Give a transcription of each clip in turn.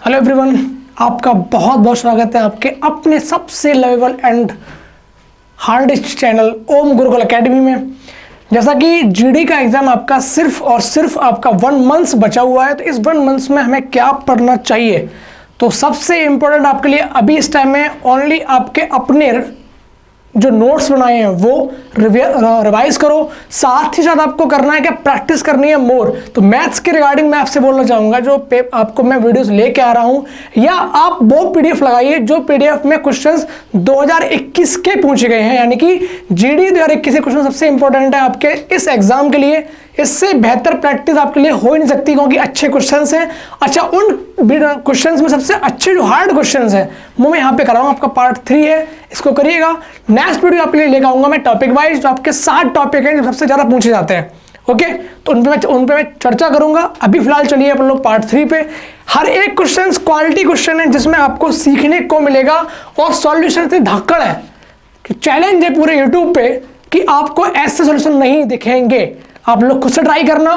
Hello everyone, आपका बहुत बहुत स्वागत है आपके अपने सबसे lovable and hardest channel Om Gurukul academy में। जैसा कि जीडी का एग्जाम आपका सिर्फ और सिर्फ आपका 1 मंथ बचा हुआ है, तो इस 1 मंथ में हमें क्या पढ़ना चाहिए। तो सबसे इम्पोर्टेंट आपके लिए अभी इस टाइम में ओनली आपके अपने जो नोट्स बनाए हैं वो रिवाइज करो। साथ ही साथ आपको करना है क्या, प्रैक्टिस करनी है मोर। तो मैथ्स के रिगार्डिंग मैं आपसे बोलना चाहूँगा, जो आपको मैं वीडियोस लेके आ रहा हूँ, या आप वो पीडीएफ लगाइए जो पीडीएफ में क्वेश्चंस 2021 के पूछे गए हैं, यानी कि जीडी 2021 के क्वेश्चन सबसे इंपॉर्टेंट है आपके इस एग्जाम के लिए। इससे बेहतर प्रैक्टिस आपके लिए हो ही नहीं सकती, क्योंकि अच्छे क्वेश्चंस हैं। अच्छा, उन क्वेश्चंस में सबसे अच्छे जो हार्ड क्वेश्चंस हैं वो मैं यहाँ पे कराऊंगा। आपका पार्ट 3 है, इसको करिएगा। नेक्स्ट वीडियो आपके लिए लेकर आऊंगा मैं टॉपिक वाइज, जो आपके 7 टॉपिक हैं जो सबसे ज़्यादा पूछे जाते हैं। ओके, तो उन पे मैं चर्चा करूंगा। अभी फिलहाल चलिए अपन लोग पार्ट 3 पे। हर एक क्वेश्चन क्वालिटी क्वेश्चन है जिसमें आपको सीखने को मिलेगा, और सॉल्यूशन से धाकड़ है कि चैलेंज है पूरे यूट्यूब पे कि आपको ऐसे सॉल्यूशन नहीं दिखेंगे। आप लोग खुद से ट्राई करना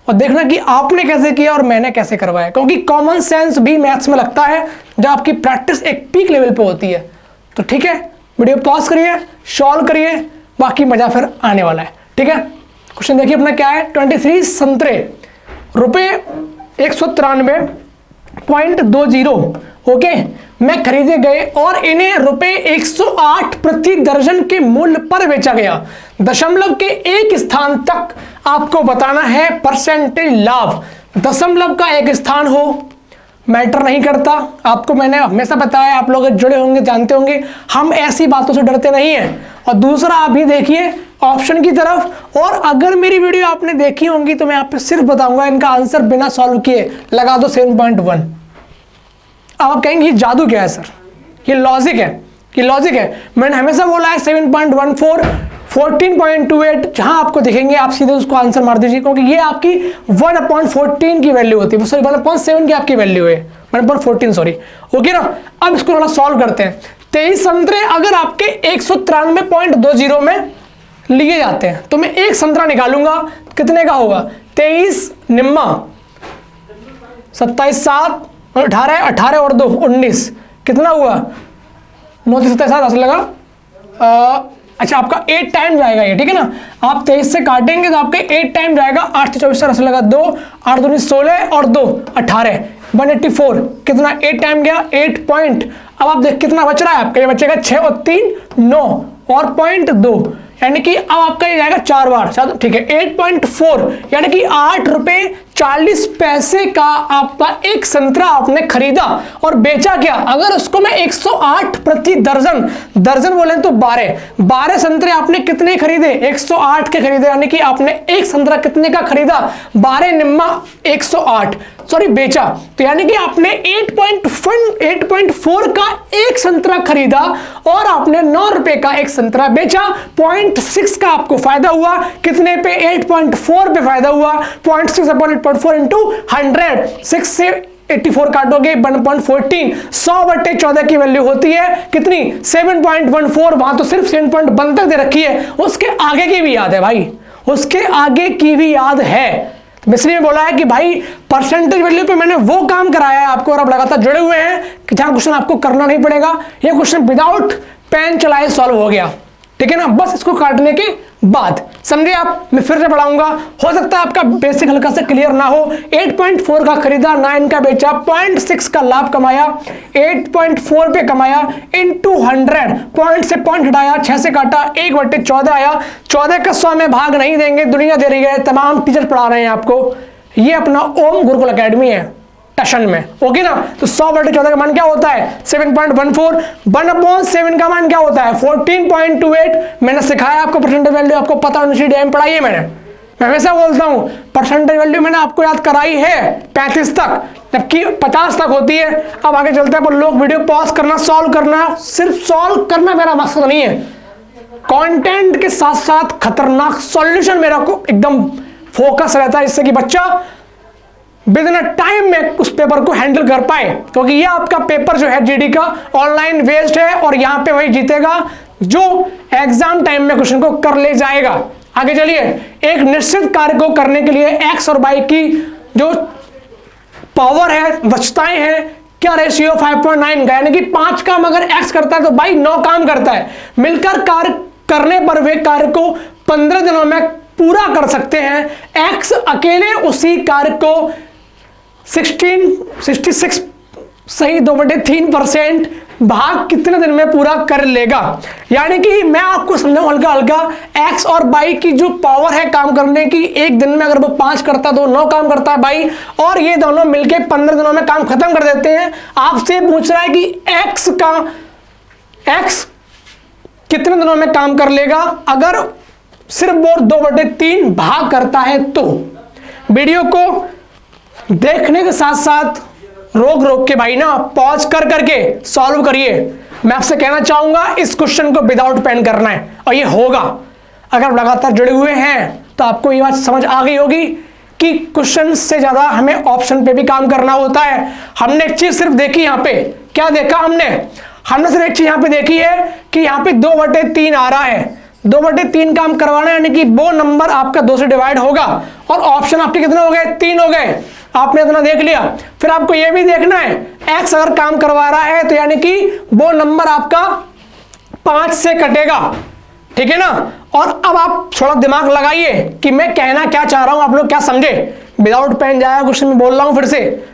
और देखना कि आपने कैसे किया और मैंने कैसे करवाया, क्योंकि कॉमन सेंस भी मैथ्स में लगता है जब आपकी प्रैक्टिस एक पीक लेवल पे होती है। तो ठीक है, वीडियो पॉज करिए, सॉल्व करिए, बाकी मजा फिर आने वाला है। ठीक है, क्वेश्चन देखिए अपना क्या है। 23 संतरे रुपए 193.20 ओके में खरीदे गए और इन्हें रुपए 108 प्रति दर्जन के मूल्य पर बेचा गया। दशमलव के एक स्थान तक आपको बताना है परसेंटेज लाभ। दशमलव का एक स्थान हो मैटर नहीं करता, आपको मैंने हमेशा बताया, आप लोग जुड़े होंगे जानते होंगे, हम ऐसी बातों से डरते नहीं हैं। और दूसरा, आप भी देखिए ऑप्शन की तरफ, और अगर मेरी वीडियो आपने देखी होंगी तो मैं आप पे सिर्फ बताऊंगा इनका आंसर बिना सॉल्व किए लगा दो 7.1। अब आप कहेंगे ये जादू क्या है सर, ये लॉजिक है, ये लॉजिक है। मैंने हमेशा बोला है 7.14, 14.28 जहां आपको दिखेंगे आप सीधे उसको आंसर मार दीजिए, क्योंकि ये आपकी 1/14 की वैल्यू होती है, सॉरी 1/7 की आपकी वैल्यू है, 1/14 सॉरी। ओके ना, अब इसको थोड़ा सॉल्व करते हैं। 23 संतरे अगर आपके 193.20 में लिए जाते हैं तो मैं एक संतरा निकालूंगा, कितने का होगा, 23 निम्मा 27 7 और 18 और 2 19, कितना हुआ 9 27 7 लगा। अच्छा, आपका 8 टाइम जाएगा ये, ठीक है ना। आप 23 से काटेंगे तो आपके 8 टाइम जाएगा, 8 से 24 लगा 2, 8 2 16 और 2 18, 184, कितना 8 टाइम गया 8 पॉइंट। अब आप देख कितना बच रहा है आपका, ये बचेगा 6 और 3 9 और 0.2, यानी कि अब आपका ये जाएगा 4 बार, ठीक है 8.4, यानी कि 8 रुपए 40 पैसे का आपका एक संतरा आपने खरीदा और बेचा क्या। अगर उसको मैं 108 प्रति दर्जन, दर्जन बोले तो 12 संतरे आपने कितने खरीदे, 108 के खरीदे, यानी कि आपने एक संतरा कितने का खरीदा, 12 निम्मा 108 सॉरी बेचा। तो यानी कि आपने 8.4 का एक संतरा खरीदा और आपने 9 रुपए का एक संतरा बेचा। 0.6 का आपको फायदा हुआ, कितने पे 8.4 पे फायदा हुआ, 0.6 अपॉन 8.4 इंटू 100, 6 से 84 काटोगे 1.14, 100/14 की वैल्यू होती है कितनी 7.14। वहां तो सिर्फ 7.1 तक दे रखी है, उसके आगे की भी याद है भाई, उसके आगे की भी याद है। इसलिए बोला है कि भाई परसेंटेज वैल्यू पे मैंने वो काम कराया है आपको, और आप लगातार जुड़े हुए हैं कि जहां क्वेश्चन आपको करना नहीं पड़ेगा। ये क्वेश्चन विदाउट पेन चलाए सॉल्व हो गया, ठीक है ना, बस इसको काटने के बाद समझे आप। मैं फिर से पढ़ाऊंगा, हो सकता है आपका बेसिक हल्का से क्लियर ना हो। 8.4 का खरीदा, 9 का बेचा, 0.6 का लाभ कमाया, 8.4 पे कमाया इंटू 100, पॉइंट से पॉइंट हटाया, 6 से काटा 1/14 आया। 14 का 100 में भाग नहीं देंगे, दुनिया दे रही है, तमाम टीचर पढ़ा रहे हैं आपको। ये अपना ओम गुरुकुल एकेडमी है टशन में, ओके ना। तो 100/14 का मान क्या होता है 7.14, 1/7 का मान क्या होता है 14.28। मैंने सिखाया आपको परसेंटेज वैल्यू, आपको पता होनी चाहिए, पढ़ाई है मैंने। मैं हमेशा बोलता हूं परसेंटेज वैल्यू मैंने आपको याद कराई है 35 तक, जबकि 50 तक होती है। अब आगे चलते हैं, पर लोग वीडियो पॉज करना, सॉल्व करना, सिर्फ सॉल्व करना मेरा मकसद नहीं है, कंटेंट के साथ साथ खतरनाक सॉल्यूशन मेरा को एकदम फोकस रहता है, इससे कि बच्चा विद इन टाइम में उस पेपर को हैंडल कर पाए। क्योंकि ये आपका पेपर जो है जीडी का ऑनलाइन वेस्ट है, और यहां पे वही जीतेगा जो एग्जाम टाइम में क्वेश्चन को कर ले जाएगा। आगे चलिए, एक निश्चित कार्य को करने के लिए एक्स और वाई की जो पावर है, दक्षताएं हैं, क्या रेशियो 5.9 का, यानी कि 5 काम अगर x करता है तो भाई 9 काम करता है। मिलकर कार्य करने पर वे कार्य को 15 दिनों में पूरा कर सकते हैं। x अकेले उसी कार्य को 66 सही 2/3% भाग कितने दिन में पूरा कर लेगा। यानी कि मैं आपको समझाऊं हल्का हल्का, x और y की जो पावर है काम करने की, एक दिन में अगर वो 5 करता है तो 9 काम करता है भाई, और ये दोनों मिलके 15 दिनों में काम खत्म कर देते हैं। आपसे पूछ रहा है कि x कितने दिनों में काम कर लेगा अगर सिर्फ वो 2/3 भाग करता है। तो वीडियो को देखने के साथ साथ रोक के भाई ना पॉज कर करके सॉल्व करिए। मैं आपसे कहना चाहूंगा इस क्वेश्चन को विदाउट पेन करना है, और ये होगा। अगर लगातार जुड़े हुए हैं तो आपको ये बात समझ आ गई होगी कि क्वेश्चन से ज्यादा हमें ऑप्शन पे भी काम करना होता है। हमने एक चीज सिर्फ देखी, यहाँ पे क्या देखा हमने सिर्फ एक चीज यहाँ पे देखी है कि यहाँ पे 2/3 आ रहा है। 2/3 काम करवाना है, यानी कि वो नंबर आपका 2 से डिवाइड होगा, और ऑप्शन आपके कितने हो गए, 3 हो गए। आपने इतना देख लिया। फिर आपको यह भी देखना है x अगर काम करवा रहा है तो यानी कि वो नंबर आपका 5 से कटेगा, ठीक है ना। और अब आप थोड़ा दिमाग लगाइए कि मैं कहना क्या चाह रहा हूं, आप लोग क्या समझे। विदाउट पेन जाएगा क्वेश्चन में बोल रहा हूं, फिर से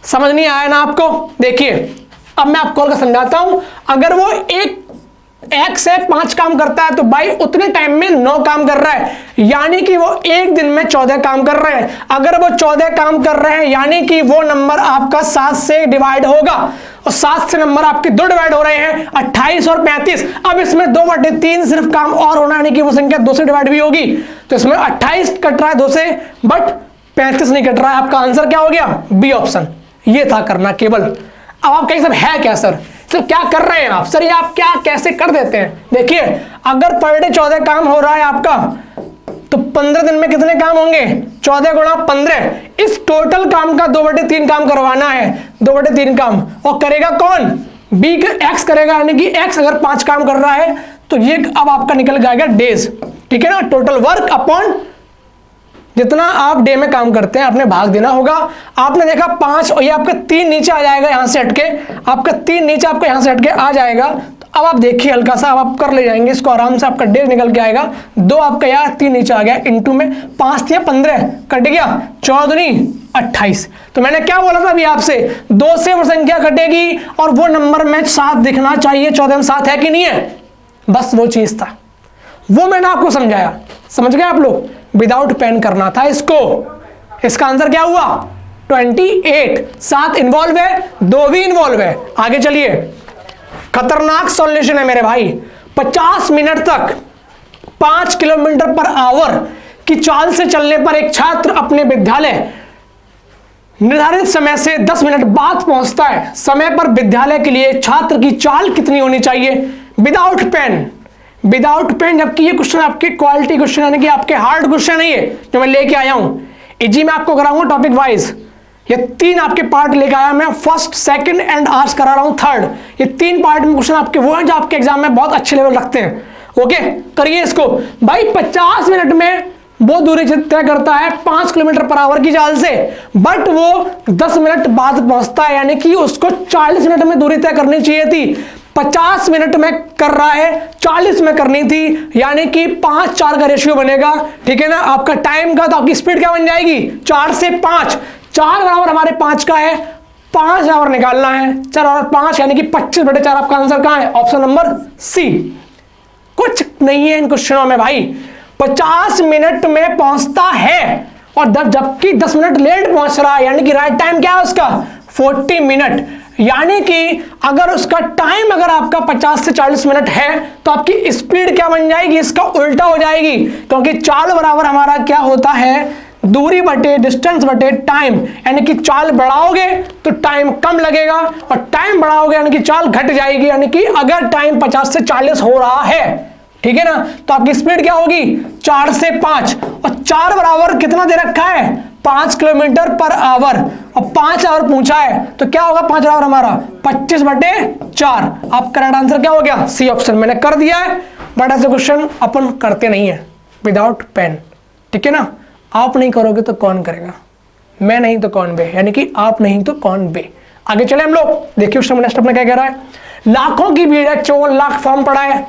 समझ नहीं आया ना आपको। देखिए अब मैं आपको समझाता हूं। अगर वो एक x से 5 काम करता है तो भाई उतने टाइम में 9 काम कर रहा है, यानी कि वो एक दिन में 14 काम कर रहे हैं। अगर वो 14 काम कर रहे हैं यानी कि वो नंबर आपका 7 से डिवाइड होगा, और 7 से नंबर आपके 2 डिवाइड हो रहे हैं, 28 और 35। अब इसमें 2/3 सिर्फ काम और होना, यानी कि वो संख्या 2 से डिवाइड भी होगी। तो इसमें 28 कट रहा है 2 से, बट 35 नहीं कट रहा है। आपका आंसर क्या हो गया, बी ऑप्शन। ये था करना केवल। अब आप कहीं सब है क्या सर क्या कर रहे हैं आप, सर ये आप क्या कैसे कर देते हैं। देखिए अगर पर डे 14 काम हो रहा है आपका, तो 15 दिन में कितने काम होंगे, 14 गुणा 15। इस टोटल काम का 2/3 काम करवाना है, 2/3 काम। और करेगा कौन, बी का x करेगा, यानी कि x अगर 5 काम कर रहा है तो ये अब आपका निकल जाएगा डेज, ठीक है ना। टोटल वर्क अपॉन जितना आप डे में काम करते हैं आपने भाग देना होगा। आपने देखा 5 और ये आपका 3 नीचे आ जाएगा, यहां से हटके आपका 3 नीचे आपको यहां से हटके आ जाएगा। तो अब आप देखिए हल्का सा, अब आप कर ले जाएंगे इसको आराम से, आपका डेज निकल के आएगा। 2 आपका यहाँ 3 नीचे आ गया, इंटू में 5 या 15 कट गया, 14 28। तो मैंने क्या बोला था अभी आपसे, 2 से वो संख्या कटेगी और वो नंबर में 7 दिखना चाहिए। 14 में 7 है कि नहीं है, बस वो चीज था, वो मैंने आपको समझाया। समझ गए आप लोग, विदाउट पेन करना था इसको। इसका आंसर क्या हुआ, 28। 7 इन्वॉल्व है, 2 भी इन्वॉल्व है। आगे चलिए, खतरनाक सॉल्यूशन है मेरे भाई। 50 मिनट तक 5 किलोमीटर पर आवर की चाल से चलने पर एक छात्र अपने विद्यालय निर्धारित समय से 10 मिनट बाद पहुंचता है। समय पर विद्यालय के लिए छात्र की चाल कितनी होनी चाहिए, विदाउट पेन। विदाउट पेन, जबकि ये क्वेश्चन आपके क्वालिटी क्वेश्चन यानी कि आपके हार्ड क्वेश्चन नहीं है जो मैं लेके आया हूं। इजी मैं आपको कराऊंगा टॉपिक वाइज। ये 3 आपके पार्ट लेके आया मैं, फर्स्ट सेकंड एंड आज करा रहा हूं थर्ड। ये 3 पार्ट में क्वेश्चन आपके वो हैं जो आपके एग्जाम में बहुत अच्छे लेवल रखते हैं। ओके करिए इसको भाई। 50 मिनट में वो दूरी तय करता है 5 किलोमीटर पर आवर की चाल से, बट वो 10 मिनट बाद पहुंचता है, यानी कि उसको 40 मिनट में दूरी तय करनी चाहिए थी। 50 मिनट में कर रहा है, 40 में करनी थी, यानी कि 5-4 का रेशियो बनेगा, ठीक है ना। आपका टाइम का तो आपकी स्पीड क्या बन जाएगी, 4 से 5। 4 बराबर हमारे 5 का है, 5 आवर निकालना है, 4 और 5 यानी कि 25/4। आपका आंसर कहां है, ऑप्शन नंबर सी। कुछ नहीं है इन क्वेश्चनों में भाई। 50 मिनट में पहुंचता है और जबकि 10 मिनट लेट पहुंच रहा है, यानी कि राइट टाइम क्या है उसका, 40 मिनट। यानी कि अगर उसका टाइम अगर आपका 50 से 40 मिनट है तो आपकी स्पीड क्या बन जाएगी, इसका उल्टा हो जाएगी। क्योंकि चाल बराबर हमारा क्या होता है, दूरी बटे डिस्टेंस बटे टाइम। यानी कि चाल बढ़ाओगे तो टाइम कम लगेगा, और टाइम बढ़ाओगे यानी कि चाल घट जाएगी। यानी कि अगर टाइम 50 से 40 हो रहा है, ठीक है ना, तो आपकी स्पीड क्या होगी, 4 से 5। और 4 बराबर कितना दे रखा है, 5 किलोमीटर पर आवर, और 5 आवर पूछा है तो क्या होगा 5 आवर हमारा 25/4। आप करेक्ट आंसर क्या हो गया, सी ऑप्शन। मैंने कर दिया है, बट ऐसे क्वेश्चन अपन करते नहीं है विदाउट पेन, ठीक है ना। आप नहीं करोगे तो कौन करेगा, मैं नहीं तो कौन बे, यानी कि आप नहीं तो कौन बे। आगे चले हम लोग, देखिए क्वेश्चन नेक्स्ट अपना क्या कह रहा है। लाखों की भीड़ है, 54 लाख फॉर्म पड़ा है,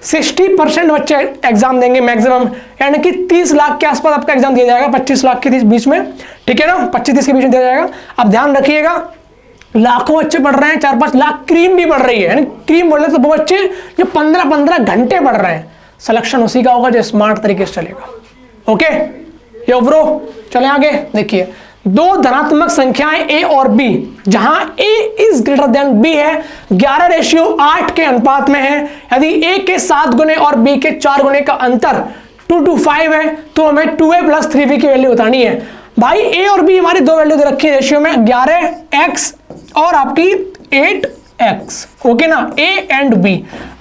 60% बच्चे एग्जाम देंगे मैक्सिमम, यानी कि 30 लाख के आसपास आपका एग्जाम दिया जाएगा, 25 लाख के बीच में, ठीक है ना, 25-30 के बीच में दिया जाएगा। अब ध्यान रखिएगा, लाखों बच्चे पढ़ रहे हैं, 4-5 लाख क्रीम भी पढ़ रही है, यानी क्रीम बोल रहे तो वो बच्चे जो 15-15 घंटे पढ़ रहे हैं। सिलेक्शन उसी का होगा जो स्मार्ट तरीके से चलेगा। ओके यो ब्रो, चले आगे। देखिए दो धनात्मक संख्याएं a और b, जहां a is greater than b है, 11:8 के अनुपात में है। यदि a के 7 गुने और b के 4 गुने का अंतर 2:5 है, तो हमें 2a + 3b की वैल्यू बतानी है। भाई a और b हमारी दो वैल्यू दे रखी है रेशियो में, 11x और आपकी 8x, ओके ना, a एंड b।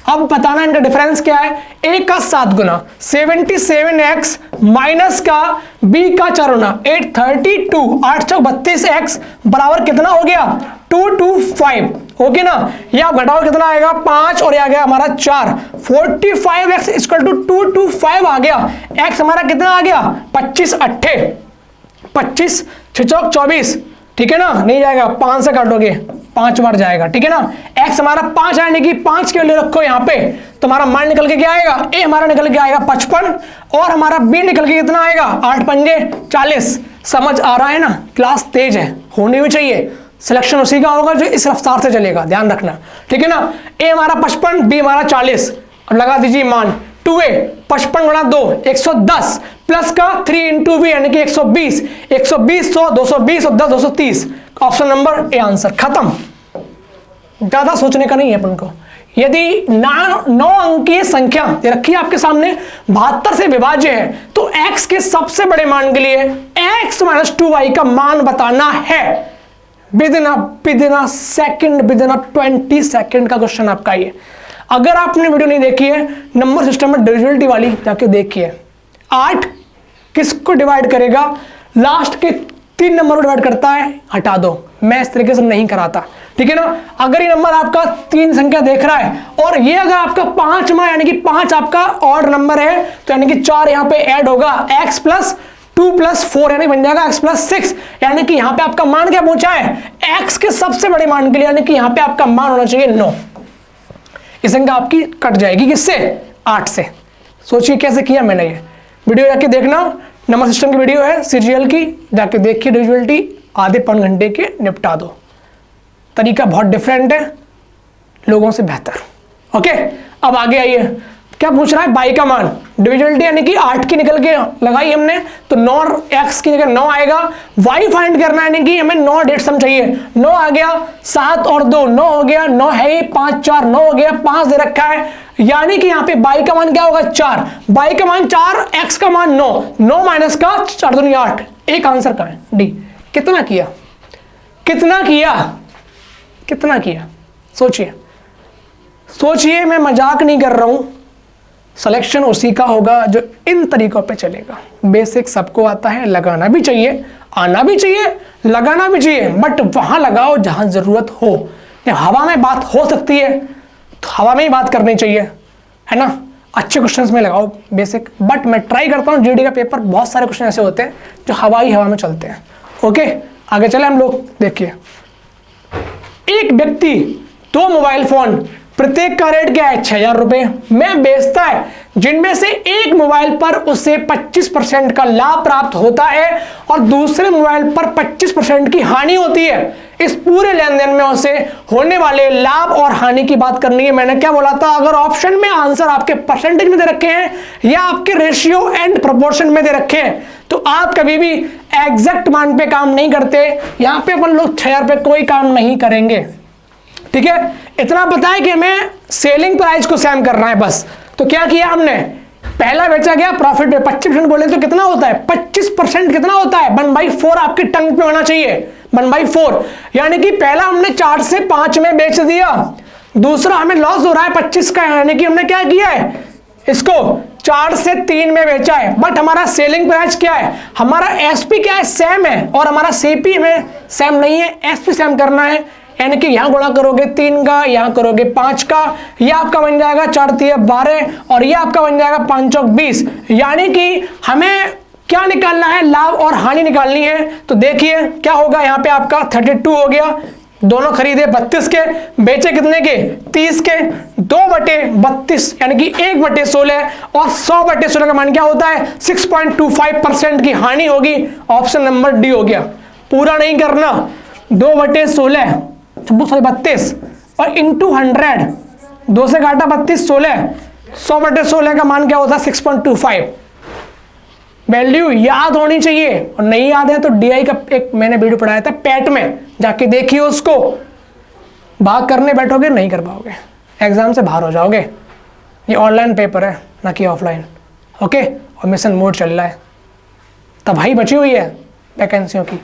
अब बताना इनका डिफरेंस क्या है। a का 7 गुना 77x माइनस का b का 4 गुना 832, 832x बराबर कितना हो गया 225, ओके ना। ये आप घटाओ कितना आएगा 5 और ये आ गया हमारा 4, 45x इक्वल टू 225 आ गया। x हमारा कितना आ गया 25 अट्ठे 25 6 24, ठीक है ना, नहीं जाएगा 5 से काटोगे 5 बार जाएगा, ठीक है ना। x हमारा 5 आने की 5 के वैल्यू रखो यहाँ पे, तो हमारा मान निकल के क्या आएगा, a हमारा निकल के आएगा 55 और हमारा b निकल के कितना आएगा 8 पंजे 40। समझ आ रहा है ना, क्लास तेज है, होनी भी चाहिए। सिलेक्शन उसी का होगा जो इस रफ्तार से चलेगा, ध्यान रखना, ठीक है ना। a हमारा 55, b हमारा 40। अब लगा दीजिए मान 2a 55 गुणा 2 110 प्लस का 3 × b यानी कि 120, 120 100 220 और 10 230। ऑप्शन नंबर ए आंसर, खत्म। ज्यादा सोचने का नहीं है अपन को। यदि 9 अंकीय संख्या रखी है आपके सामने 72 से विभाज्य है, तो x के सबसे बड़े मान के लिए x - 2y का मान बताना है। विदिन सेकंड, विदिन 20 सेकंड का क्वेश्चन आपका ये। अगर आपने वीडियो नहीं देखी है नंबर सिस्टम में डिविजिबिलिटी वाली, जाके देखिए। 8 किसको डिवाइड करेगा, लास्ट के 3 नंबर को डिवाइड करता है, हटा दो, मैं इस तरीके से नहीं कराता, ठीक है ना। अगर ये नंबर आपका 3 संख्या देख रहा है और ये अगर आपका 5वां यानी कि 5 आपका ऑड नंबर है, तो यानी कि 4 यहाँ पे ऐड होगा, x + 2 + 4 यानी बन जाएगा x + 6, यानी कि यहाँ पे आपका मान क्या पहुंचा है, x के सबसे बड़े मान के लिए, यानी कि यहाँ पे आपका मान होना चाहिए 9। ये संख्या आपकी कट जाएगी किससे, 8 से। सोचिए कैसे किया मैंने, ये वीडियो जाके देखना, नंबर सिस्टम की वीडियो है सीजीएल की, जाके देखिए डिविजिबिलिटी, आधे पौन घंटे के निपटा दो। तरीका बहुत डिफरेंट है, लोगों से बेहतर। ओके अब आगे आइए, क्या पूछ रहा है, बाई का मान, डिविजिबिलिटी यानी कि 8 की निकल के लगाई हमने, तो 9x की जगह 9 आएगा। y फाइंड करना है, यानी कि हमें 9 डेट सम चाहिए, 9 आ गया, 7 और 2 9 हो गया, 9 है ही, 5 4 9 हो गया, 5 दे रखा है, यानी कि यहाँ पे बाई का मान क्या होगा 4, बाई का मान 4, x का मान 9, 9 माइनस का 4 दूनी 8। एक आंसर का है डी। कितना किया, कितना किया, कितना किया, सोचिए सोचिए, मैं मजाक नहीं कर रहा हूं। सिलेक्शन उसी का होगा जो इन तरीकों पे चलेगा। बेसिक सबको आता है, लगाना भी चाहिए, आना भी चाहिए, लगाना भी चाहिए, बट वहां लगाओ जहां जरूरत हो। हवा में बात हो सकती है तो हवा में ही बात करनी चाहिए, है ना। अच्छे क्वेश्चंस में लगाओ बेसिक, बट मैं ट्राई करता हूँ जीडी का पेपर, बहुत सारे क्वेश्चन ऐसे होते हैं जो हवा में चलते हैं। ओके आगे चले हम लोग, देखिए एक व्यक्ति 2 मोबाइल फोन, प्रत्येक का रेट क्या है 6000 रुपए में बेचता है, जिनमें से एक मोबाइल पर उसे 25% का लाभ प्राप्त होता है और दूसरे मोबाइल पर 25% की हानि होती है। इस पूरे लेन देन में उसे होने वाले लाभ और हानि की बात करनी है। मैंने क्या बोला था, अगर ऑप्शन में आंसर आपके परसेंटेज में दे रखे हैं या आपके रेशियो एंड प्रोपोर्शन में दे रखे हैं, तो आप कभी भी एग्जैक्ट मान पे काम नहीं करते। यहां पे अपन लोग 6000 पे कोई काम नहीं करेंगे, ठीक है। इतना पता है कि हमें सेलिंग प्राइस को सेम करना है बस। तो क्या किया हमने, पहला बेचा गया प्रॉफिट में 25% बोले तो कितना होता है 25% कितना होता है 1/4 आपके टंग पे होना चाहिए, 1/4, यानी कि पहला हमने 4 से 5 में बेच दिया, दूसरा हमें लॉस हो रहा है 25 का, यानी कि हमने क्या किया है, इसको 4 से 3 में बेचा है। बट हमारा सेलिंग प्राइस क्या है, हमारा एसपी क्या है, सेम है, और हमारा सीपी में सेम नहीं है, एसपी सेम करना है। यानी कि यहां गुणा करोगे 3 का, यहां करोगे 5 का, यह आपका बन जाएगा 4 3 12 और यह आपका बन जाएगा 5 चौक 20। यानी कि हमें क्या निकालना है, लाभ और हानि निकालनी है। तो देखिए क्या होगा, यहाँ पे आपका 32 हो गया, दोनों खरीदे 32 के, बेचे कितने के 30 के, 2/32 यानी कि 1/16 और 100/16 का मान क्या होता है 6.25% की हानि होगी। ऑप्शन नंबर डी हो गया। पूरा नहीं करना, 2/16 32 और इंटू 100, 2 से काटा 32 16, 100/16 का मान क्या होता है 6.25। वैल्यू याद होनी चाहिए, और नहीं याद है तो डीआई का एक मैंने वीडियो पढ़ाया था पैट में, जाके देखिए उसको। भाग करने बैठोगे नहीं कर पाओगे, एग्जाम से बाहर हो जाओगे। ये ऑनलाइन पेपर है ना कि ऑफलाइन, ओके। और मिशन मोड चल रहा है, तबाही बची हुई है वैकेंसियों की,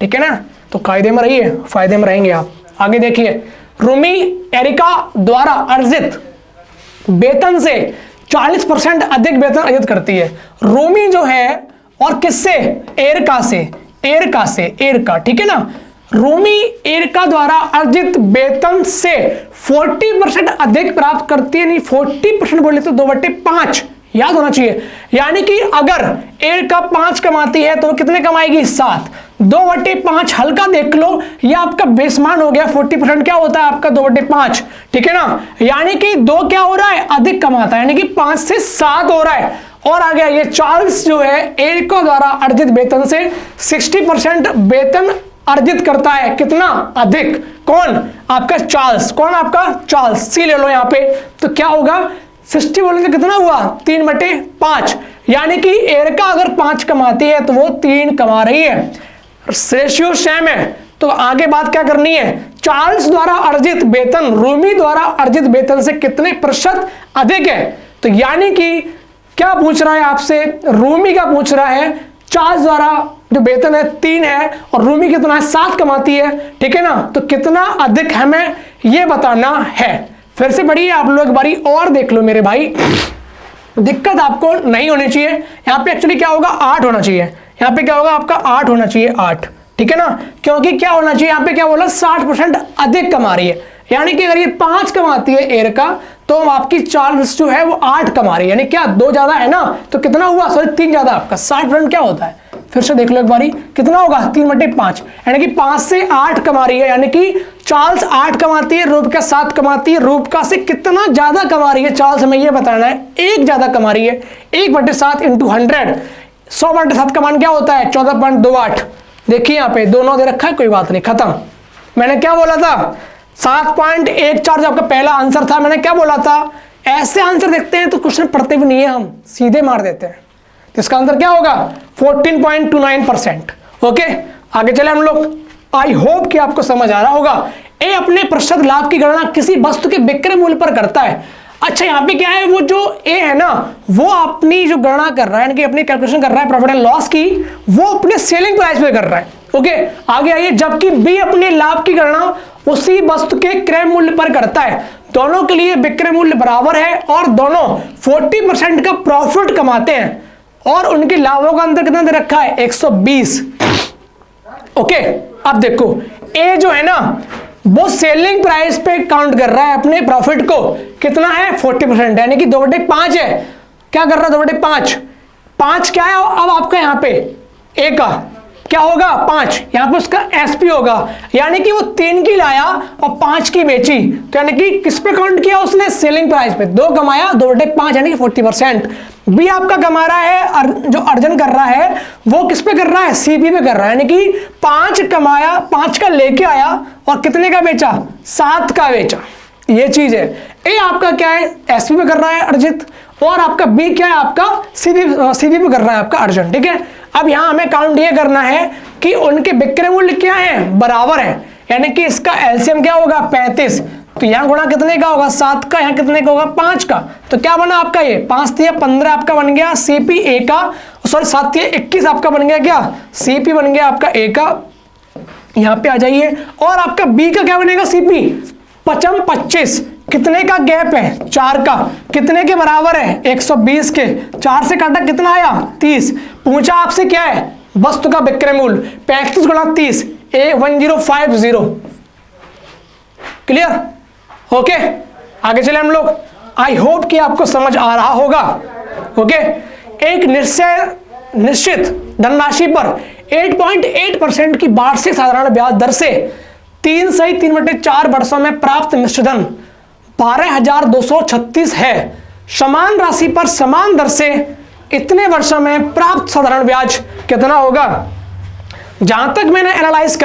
ठीक है ना। तो कायदे में रहिए, फायदे में रहेंगे आप। आगे देखिए, रूमी एरिका द्वारा अर्जित वेतन से 40% अधिक वेतन अर्जित करती है। रूमी जो है, और किससे, एरका से, एरका से, एरका, ठीक है ना। रूमी एरका द्वारा अर्जित वेतन से 40% अधिक प्राप्त करती है, नहीं 40% बोले तो 2/5 याद होना चाहिए। यानी कि अगर एरका 5 कमाती है तो कितने कमाएगी 7, 2/5 हल्का देख लो, ये आपका बेसमान हो गया। 40% क्या होता है आपका 2/5, ठीक है ना। यानी कि 2 क्या हो रहा है अधिक कमाता है, यानी कि 5 से 7 हो रहा है। और आ गया ये चार्ल्स जो है एरका द्वारा अर्जित वेतन से 60% वेतन अर्जित करता है, कितना अधिक। कौन आपका चार्ल्स, कौन आपका चार्ल्स, सी ले लो यहां पे। तो क्या होगा 60 बोलेंगे कितना हुआ 3/5, यानी कि एरका अगर 5 कमाती है तो वो 3 कमा रही है। रेशियो सेम है, तो आगे बात क्या करनी है, चार्ल्स द्वारा अर्जित वेतन रूमी द्वारा अर्जित वेतन से कितने प्रतिशत अधिक है। तो यानी कि क्या पूछ रहा है आपसे, रूमी का पूछ रहा है, चार्ल्स द्वारा जो वेतन है 3 है और रूमी कितना है 7 कमाती है, ठीक है ना। तो कितना अधिक हमें ये बताना है। फिर से पढ़िए आप लोग एक बारी और देख लो मेरे भाई, दिक्कत आपको नहीं होनी चाहिए। यहाँ पे एक्चुअली क्या होगा 8 होना चाहिए, यहाँ पे क्या होगा आपका 8 होना चाहिए, 8, ठीक है ना। क्योंकि क्या होना चाहिए यहाँ पे, क्या बोला 60% अधिक कमा रही है। यानी कि अगर ये 5 कमाती है एरका तो आपकी चार्ल्स जो है वो 8 कमा रही है, यानी क्या 2 ज्यादा है ना, तो कितना हुआ 3 ज्यादा आपका 60% क्या होता है। फिर से देख लो एक बारी, कितना होगा 3/5, यानी कि 5 से 8 कमा रही है। यानी कि चार्ल्स 8 कमाती है, रूपका 7 कमाती है। रूपका से कितना ज्यादा कमा रही है चार्ल्स, हमें ये बताना है। 1 ज्यादा कमा रही है, 1/7 इंटू 100, 100/7 का मान क्या होता है 14.28। देखिए यहाँ पे 2 9 दे रखा है, कोई बात नहीं, खत्म। मैंने क्या बोला था 7.14 आपका पहला आंसर था। मैंने क्या बोला था, ऐसे आंसर देखते हैं तो क्वेश्चन पढ़ते भी नहीं है, हम सीधे मार देते हैं। तो इसका आंसर क्या होगा 14.29%। ओके, आगे चले हम लोग। आई होप कि आपको समझ आ रहा होगा। ए अपने प्रतिशत लाभ की गणना किसी वस्तु के विक्रय मूल्य पर करता है। अच्छा, यहाँ पे क्या है, वो जो ए है ना, वो अपनी जो गणना कर रहा है, यानी कि अपनी कैलकुलेशन कर रहा है प्रॉफिट एंड लॉस की, वो अपने सेलिंग प्राइस पे कर रहा है। ओके, आगे आइए। जबकि बी अपने लाभ की गणना उसी वस्तु के क्रय मूल्य पर करता है। दोनों के लिए विक्रय मूल्य बराबर है और दोनों 40% का प्रॉफिट कमाते हैं, और उनके लाभों का अंतर कितना दे रखा है 120। ओके, अब देखो ए जो है ना वो सेलिंग प्राइस पे काउंट कर रहा है अपने प्रॉफिट को, कितना है 40%, यानी कि 2/5 है। क्या कर रहा है 2/5, 5 क्या है अब आपका यहाँ पे ए का क्या होगा 5, यहाँ पे उसका एसपी होगा, यानी कि वो 3 की लाया और 5 की बेची, तो यानी कि किस पे काउंट किया उसने सेलिंग प्राइस पे। 2 कमाया 2/5 यानी कि 40%। बी आपका कमा रहा है, जो अर्जन कर रहा है वो किस पे कर रहा है सीपी पे कर रहा है, यानी कि 5 कमाया, 5 का लेके आया और कितने का बेचा 7 का बेचा, ये चीज है। ए आपका क्या है एसपी पे कर रहा है अर्जित, और आपका बी क्या है आपका सीपी पे कर रहा है आपका अर्जन, ठीक है। अब यहां हमें काउंट ये करना है कि उनके विक्रय मूल्य क्या है बराबर है, यानी कि इसका एलसीएम क्या होगा 35, तो यहां गुणा कितने का होगा 7 का, यहां कितने का होगा 5 का। तो क्या बना आपका ये 5 दिया 15 आपका बन गया सीपी ए का, सॉरी 7 दिया 21 आपका बन गया क्या सीपी बन गया आपका ए का। यहां पे आ जाइए, और आपका बी का क्या बनेगा सीपी 25, कितने का गैप है 4 का, कितने के बराबर है 120 के, 4 से काटा कितना आया 30। पूछा आपसे क्या है वस्तु का विक्रय मूल्य 35 गुणा 30 1050। क्लियर, ओके, आगे चले हम लोग। आई होप कि आपको समझ आ रहा होगा। ओके, एक निश्चित धनराशि पर 8.8% की वार्षिक साधारण ब्याज दर से 3 सही 3/4 वर्षों में प्राप्त मिश्रधन 12,236 है। समान राशि पर समान दर से इतने वर्षों में प्राप्त साधारण ब्याज कितना होगा? जहां तक मैंने एनालाइज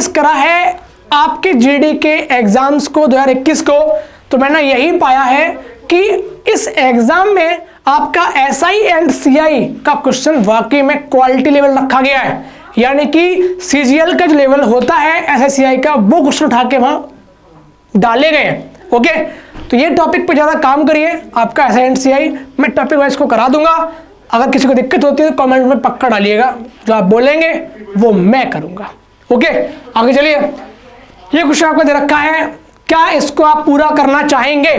करा है आपके जीडी के एग्जाम्स को 2021 को, तो मैंने यही पाया है कि इस एग्जाम में आपका एसआई एंड सीआई का क्वेश्चन वाकई में क्वालिटी लेवल रखा गया है, यानी कि सीजीएल का जो लेवल होता है एसआईसीआई का, वो क्वेश्चन उठा के वहां डाले गए हैं। ओके, तो ये टॉपिक पे ज्यादा काम करिए। आपका एसआई एंड सीआई मैं टॉपिक वाइज को करा दूंगा। अगर किसी को दिक्कत होती है तो कमेंट में पक्का डालिएगा, जो आप बोलेंगे वो मैं करूंगा। ओके, आगे चलिए। ये क्वेश्चन आपको दे रखा है, क्या इसको आप पूरा करना चाहेंगे?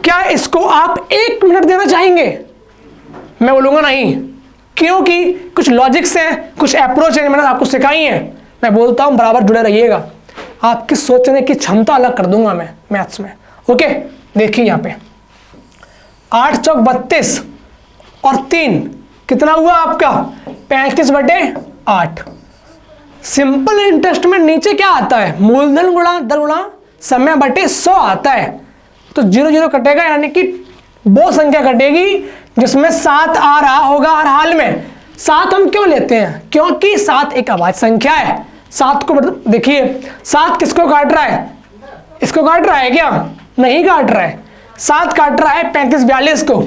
क्या इसको आप 1 मिनट देना चाहेंगे? मैं बोलूंगा नहीं, क्योंकि कुछ लॉजिक्स हैं, कुछ अप्रोच है मैंने आपको सिखाई है। मैं बोलता हूं बराबर जुड़े रहिएगा, आपकी सोचने की क्षमता अलग कर दूंगा मैं मैथ्स में। ओके, देखिए यहां पे 8 चौक 32 और 3 कितना हुआ आपका? 35/8। सिंपल इंटरेस्ट में नीचे क्या आता है? मूलधन गुणा दर गुणा समय बटे 100 आता है। तो 0 0 कटेगा, यानी कि वो संख्या कटेगी जिसमें 7 आ रहा होगा हर हाल में। 7 हम क्यों लेते हैं? क्योंकि 7 एक अभाज्य संख्या है। 7 को देखिए, 7 किसको काट रहा है? इसको काट रहा है क्या? नहीं काट रहा है। 7 काट रहा है 35 42 को।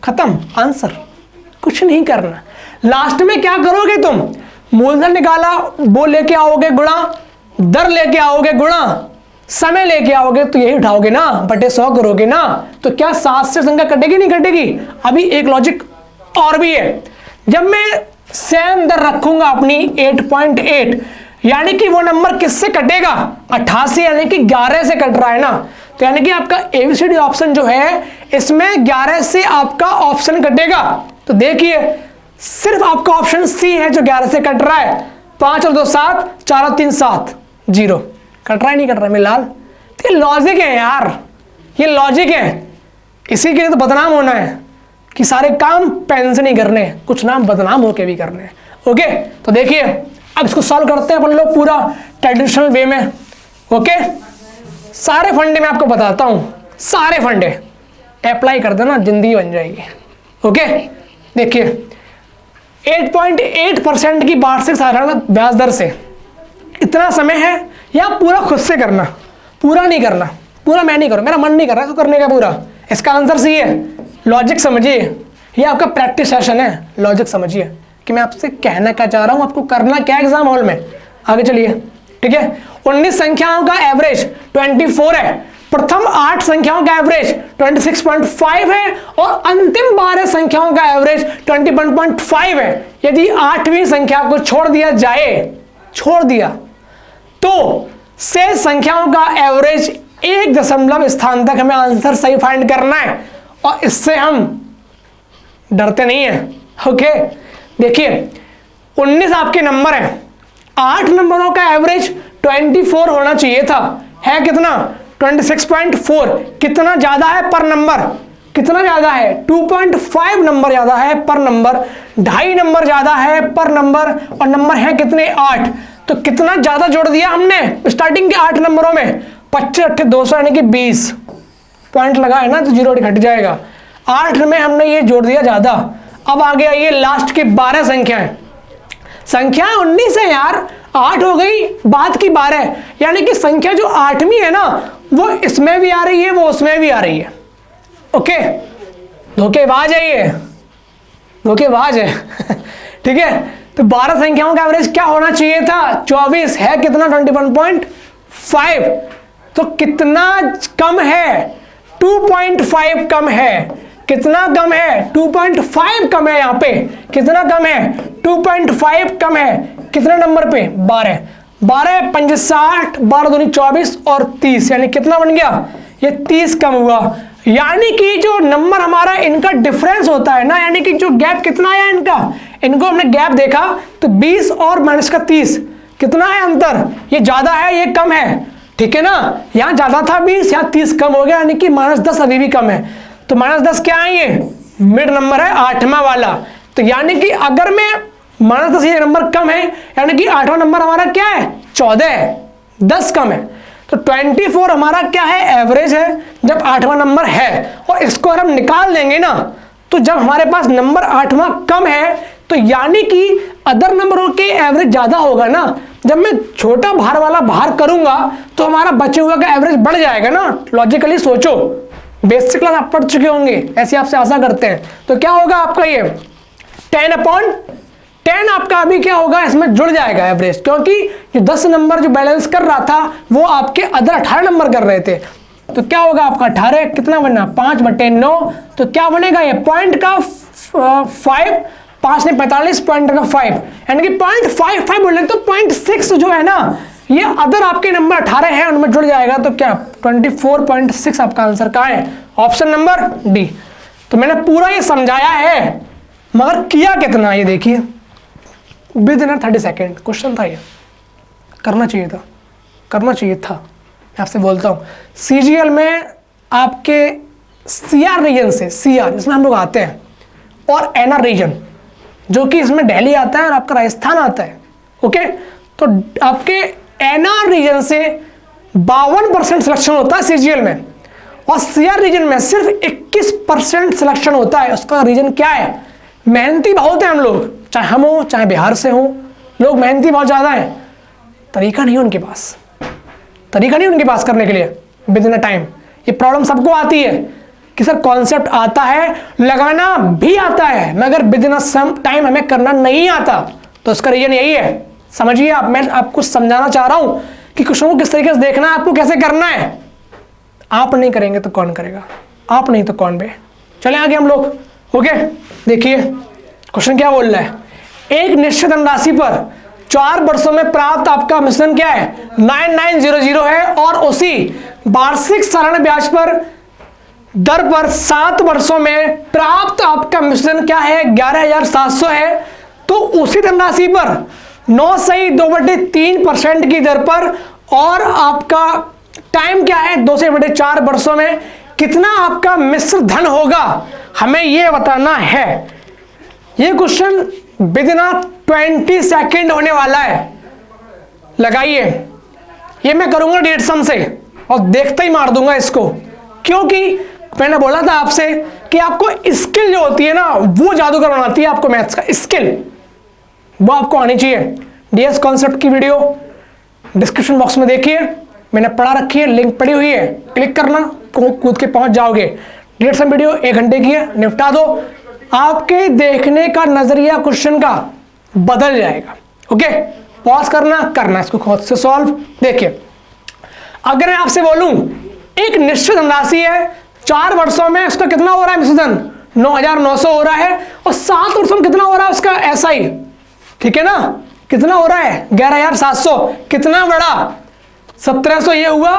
खत्म आंसर, कुछ नहीं करना। लास्ट में क्या करोगे तुम? मूलधन निकाला, वो लेके आओगे गुणा, दर लेके आओगे गुणा, समय लेके आओगे तो यही उठाओगे ना, बटे 100 करोगे ना। तो क्या 7 से संख्या कटेगी? नहीं कटेगी। अभी एक लॉजिक और भी है, जब मैं सेम दर रखूंगा अपनी 8.8, यानी कि वो नंबर किससे कटेगा? 88, यानी कि 11 से कट रहा है ना। तो यानी कि आपका एबीसीडी ऑप्शन जो है इसमें 11 से आपका ऑप्शन कटेगा। तो देखिए सिर्फ आपका ऑप्शन सी है जो 11 से कट रहा है। 5 और 2 7, 4 और 3 7, 0 कट रहा है, नहीं कट रहा है मिलाल? तो ये लॉजिक है यार, ये लॉजिक है। इसी के लिए तो बदनाम होना है कि सारे काम पेन से नहीं करने, कुछ नाम बदनाम होके भी करने। ओके, तो देखिए अब इसको सॉल्व करते हैं अपन लोग पूरा ट्रेडिशनल वे में। ओके, सारे फंडे मैं आपको बताता हूं, सारे फंडे अप्लाई कर देना, जिंदगी बन जाएगी। ओके, देखिए 8.8% की वार्षिक साधारण ब्याज दर से इतना समय है, या पूरा खुद से करना? पूरा नहीं करना, पूरा मैं नहीं करूँ, मेरा मन नहीं कर रहा है तो करने का पूरा। इसका आंसर सी है। लॉजिक समझिए, ये आपका प्रैक्टिस सेशन है। लॉजिक समझिए कि मैं आपसे कहना क्या चाह रहा हूँ, आपको करना क्या एग्जाम हॉल में। आगे चलिए, ठीक है। 19 संख्याओं का एवरेज 24 है, प्रथम 8 संख्याओं का एवरेज 26.5 है और अंतिम 12 संख्याओं का एवरेज 21.5 है। यदि 8वीं संख्या को छोड़ दिया तो शेष संख्याओं का एवरेज 1 दशमलव स्थान तक हमें आंसर सही फाइंड करना है, और इससे हम डरते नहीं है। ओके, देखिए 19 आपके नंबर है, 8 नंबरों का एवरेज 24 होना चाहिए था, है कितना? 26.4। कितना ज्यादा है पर नंबर? कितना ज्यादा है? 2.5 नंबर ज्यादा है पर नंबर, 2.5 नंबर ज्यादा है पर नंबर, और नंबर है कितने? 8। तो कितना ज्यादा जोड़ दिया हमने स्टार्टिंग के 8 नंबरों में? 25 8 200, यानी कि 20 पॉइंट लगा है ना, तो 0 घट जाएगा। 8 में हमने ये जोड़ दिया ज्यादा। अब आ गया ये लास्ट की 12 संख्याएं। संख्याएं 19 है यार, 8 हो गई, बाद की 12, यानी कि संख्या जो 8वीं है ना, वो इसमें भी आ रही है, वो उसमें भी आ रही है। ओके, धोखेबाज है ये, धोखेबाज है। ठीक है, तो 12 संख्याओं का एवरेज क्या होना चाहिए था? 24 है कितना? 21.5। तो कितना कम है? 2.5 कम है। कितना कम है? 2.5 कम है। यहाँ पे कितना कम है? 2.5 कम है। कितने नंबर पे? 12। 12 5 60, 12 दूनी 24 और 30, यानी कितना बन गया? ये 30 कम हुआ। यानी कि जो नंबर हमारा इनका डिफरेंस होता है ना, यानी कि जो गैप कितना आया इनका, इनको हमने गैप देखा तो 20 और माइनस का 30, कितना है अंतर? ये ज्यादा है, ये कम है, ठीक है ना। यहाँ ज्यादा था 20, यहाँ 30 कम हो गया, यानी कि -10 अभी भी कम है। तो -10 क्या है? ये मिड नंबर है, 8वां वाला। तो यानी कि अगर मैं -10 ये नंबर कम है, यानी कि 8वां नंबर हमारा क्या है 14 है, 10 कम है। तो 24 हमारा क्या है एवरेज है जब 8वां नंबर है, और इसको अगर हम निकाल देंगे ना तो जब हमारे पास नंबर 8वां कम है तो यानी कि अदर नंबरों के एवरेज ज्यादा होगा ना। जब मैं छोटा भार वाला भार करूंगा तो हमारा बचे हुए का एवरेज बढ़ जाएगा ना। लॉजिकली सोचो, बेसिक क्लास आप पढ़ चुके होंगे, ऐसे आपसे आशा करते हैं। तो क्या होगा आपका ये 10/10 आपका अभी क्या होगा इसमें जुड़ जाएगा एवरेज, क्योंकि जो 10 नंबर जो बैलेंस कर रहा था वो आपके अदर 18 नंबर कर रहे थे। तो क्या होगा आपका 18 कितना बनना 5/9, तो क्या बनेगा ये पॉइंट का 5, 5 ने 45 पॉइंट का 5, यानी कि 0.55 बोले तो 0.6 जो है ना ये अदर आपके नंबर 18 हैं उनमें जुड़ जाएगा। तो क्या 24.6 आपका आंसर कहाँ है, ऑप्शन नंबर डी। तो मैंने पूरा ये समझाया है मगर किया कितना ये देखिए, विद इन 30 सेकेंड क्वेश्चन था ये, करना चाहिए था। मैं आपसे बोलता हूँ CGL में आपके CR रीजन से, CR जिसमें हम लोग आते हैं, और NR रीजन जो कि इसमें दिल्ली आता है और आपका राजस्थान आता है, ओके। तो आपके NR रीजन से 52% सिलेक्शन होता है CGL में, और CR रीजन में सिर्फ 21% सिलेक्शन होता है। उसका रीजन क्या है, मेहनती बहुत है हम लोग, चाहे हम हो चाहे बिहार से हो, लोग मेहनती बहुत ज़्यादा है, तरीका नहीं है उनके पास करने के लिए विद इन टाइम। ये प्रॉब्लम सबको आती है कि सर कॉन्सेप्ट आता है, लगाना भी आता है, मगर विद इन सम टाइम हमें करना नहीं आता। तो उसका रीजन यही है, समझिए आप। मैं आपको समझाना चाह रहा हूँ कि क्वेश्चन को किस तरीके से देखना है, आपको कैसे करना है। आप नहीं करेंगे तो कौन करेगा, आप नहीं तो कौन बे। चले आगे हम लोग, ओके। देखिए क्वेश्चन क्या बोल रहा है, एक निश्चित धनराशि पर 4 वर्षों में प्राप्त आपका मिश्रण क्या है 9900 है, और उसी वार्षिक सालाना ब्याज पर दर पर 7 वर्षों में प्राप्त आपका मिश्रण क्या है 11700 है। तो उसी धनराशि पर 9.2/3% की दर पर और आपका टाइम क्या है 2/4 वर्षों में कितना आपका मिश्र धन होगा, हमें यह बताना है। यह क्वेश्चन विद इन 20 सेकेंड होने वाला है। लगाइए, ये मैं करूंगा डेट सम से और देखते ही मार दूंगा इसको, क्योंकि मैंने बोला था आपसे कि आपको स्किल जो होती है ना वो जादूगर बनाती है। आपको मैथ्स का स्किल वो आपको आनी चाहिए। DS कॉन्सेप्ट की वीडियो डिस्क्रिप्शन बॉक्स में देखिए, मैंने पढ़ा रखी है, लिंक पड़ी हुई है, क्लिक करना, कूद के पहुंच जाओगे। डेट सम वीडियो 1 घंटे की है, निपटा दो, आपके देखने का नजरिया क्वेश्चन का बदल जाएगा। ओके, पॉज करना इसको खुद से सॉल्व। देखिए, अगर मैं आपसे बोलूं एक निश्चित धनराशि है, 4 वर्षों में उसका कितना हो रहा है मिश्रण 9900 हो रहा है, और 7 वर्षों में कितना हो रहा है उसका SI, ठीक है ना, कितना हो रहा है 11700, कितना बड़ा 1700 ये हुआ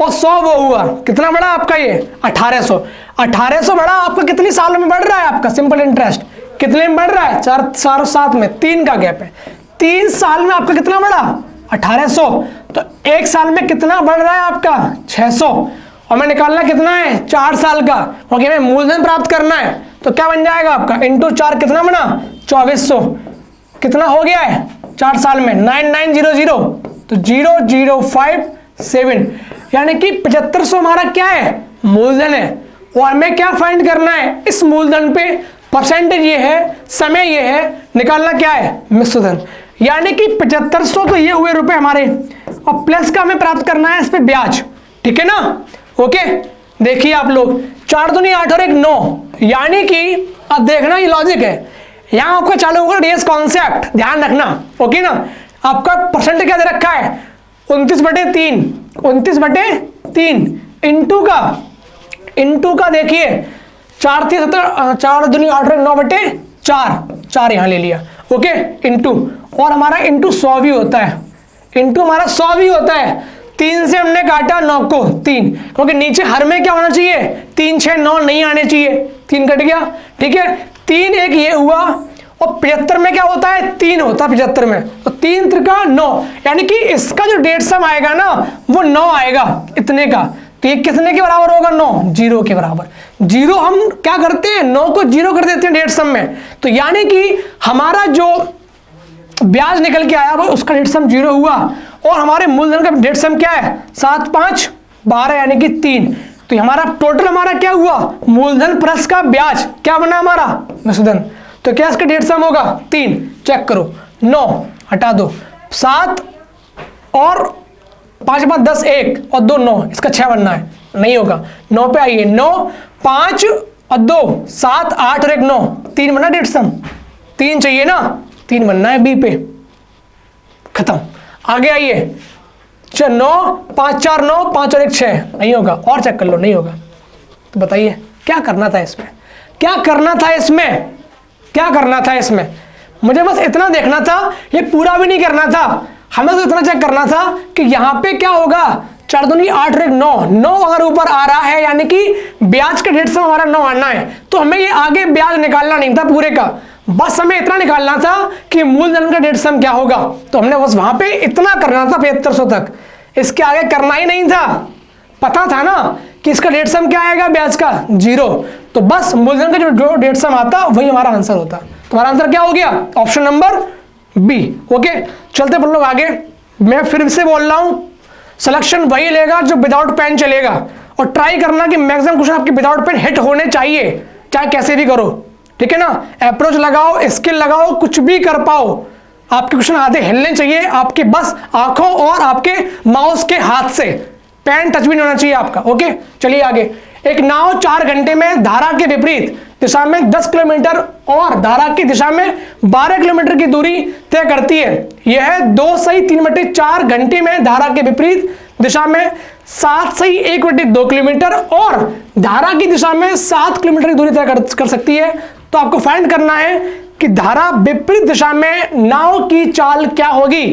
और 100 वो हुआ, कितना बड़ा आपका ये 1800 बड़ा आपका कितनी सालों में बढ़ रहा है आपका सिंपल इंटरेस्ट, कितने में बढ़ रहा है 4 7 में 3 का गैप है, 3 साल में आपका कितना बढ़ा 1800, तो 1 साल में कितना बढ़ रहा है आपका 600, और मैं निकालना कितना है 4 साल का, क्योंकि हमें मूलधन प्राप्त करना है। तो क्या बन जाएगा आपका इंटू 4 कितना बना 2400, कितना हो गया है 4 साल में 9900, तो 0057, यानी कि 7500 हमारा क्या है मूलधन है, और हमें क्या फाइंड करना है इस मूलधन पे परसेंटेज ये है, समय ये है, निकालना क्या है मिश्रधन, यानी कि 7500 तो ये हुए रुपए हमारे, और प्लस का हमें प्राप्त करना है इस पे ब्याज, ठीक है ना। ओके, देखिए आप लोग 4 दूनी 8 और 1 9, यानी कि अब देखना ये लॉजिक है, यहां आपका चालू होगा DS कॉन्सेप्ट, ध्यान रखना, ओके ना। आपका परसेंटेज क्या दे रखा है 29/3 इंटू का देखिए 4 दूनी 8 और 9/4 यहां ले लिया, ओके, इंटू, और हमारा इंटू 100 भी होता है, 3 से हमने काटा 9 को 3, क्योंकि नीचे हर में क्या होना चाहिए 3 6 9 नहीं आने चाहिए, 3 कट गया, ठीक है, 3 एक ये हुआ, और 75 में क्या होता है 3 होता है 75 में, तो 3 त्रिका 9, यानी कि इसका जो डेट सम आएगा ना वो 9 आएगा इतने का। तो ये कितने के बराबर होगा 9 0 के बराबर, 0 हम क्या करते हैं 9 को 0 कर देते हैं डेट सम में, तो यानी कि हमारा जो ब्याज निकल के आया वो, उसका डेट सम 0 हुआ, और हमारे मूलधन का डेट सम क्या है 7 5 12 यानी कि 3। तो हमारा टोटल हमारा क्या हुआ, मूलधन प्लस का ब्याज क्या बना हमारा मिश्रधन। तो क्या इसका डेट सम होगा 3, चेक करो, 9 हटा दो, 7 और 5 5 10 1 और 2 9, इसका 6 बनना है, नहीं होगा। 9 पे आइए, 9 5 और 2 7 8 और 1 9, 3 बनना डेट सम, 3 चाहिए ना, 3 बनना है बी पे, खत्म। आगे आइए, 9 5 4 9 5 और 1 6, नहीं होगा, और चेक कर लो, नहीं होगा। तो बताइए क्या करना था इसमें, क्या करना था इसमें, क्या करना था इसमें। मुझे बस इतना देखना था, ये पूरा भी नहीं करना था, हमें तो इतना चेक करना था कि यहाँ पे क्या होगा, 4 दूनी 8 और 1 9, 9 अगर ऊपर आ रहा है यानी कि ब्याज का डेट सम हमारा 9 आना है। तो हमें ये आगे ब्याज निकालना नहीं था पूरे का, बस हमें इतना निकालना था कि मूलधन का डेट सम क्या होगा। तो हमने बस वहां पे इतना करना था 7500 तक, इसके आगे करना ही नहीं था। पता था ना कि इसका डेट सम क्या आएगा ब्याज का 0, तो बस मूलधन का जो डेट सम आता वही हमारा आंसर होता। तो हमारा आंसर क्या हो गया, ऑप्शन नंबर बी। ओके, चलते हम लोग आगे। मैं फिर से बोल रहा हूं, सिलेक्शन वही लेगा जो विदाउट पेन चलेगा, और ट्राई करना कि मैक्सिमम क्वेश्चन आपके विदाउट पेन हिट होने चाहिए, चाहे कैसे भी करो, ठीक है ना। अप्रोच लगाओ, स्किल लगाओ, कुछ भी कर पाओ, आपके क्वेश्चन आधे हिलने चाहिए आपके बस आंखों और आपके माउस के हाथ से, पेन टच भी नहीं होना चाहिए आपका। ओके, चलिए आगे। एक नाव 4 घंटे में धारा के विपरीत दिशा में 10 किलोमीटर और धारा की दिशा में 12 किलोमीटर की दूरी तय करती है। यह 2 सही 3/4 घंटे में धारा के विपरीत दिशा में 7 सही 1/2 किलोमीटर और धारा की दिशा में 7 किलोमीटर की दूरी तय कर सकती है। तो आपको फाइंड करना है कि धारा विपरीत दिशा में नाव की चाल क्या होगी।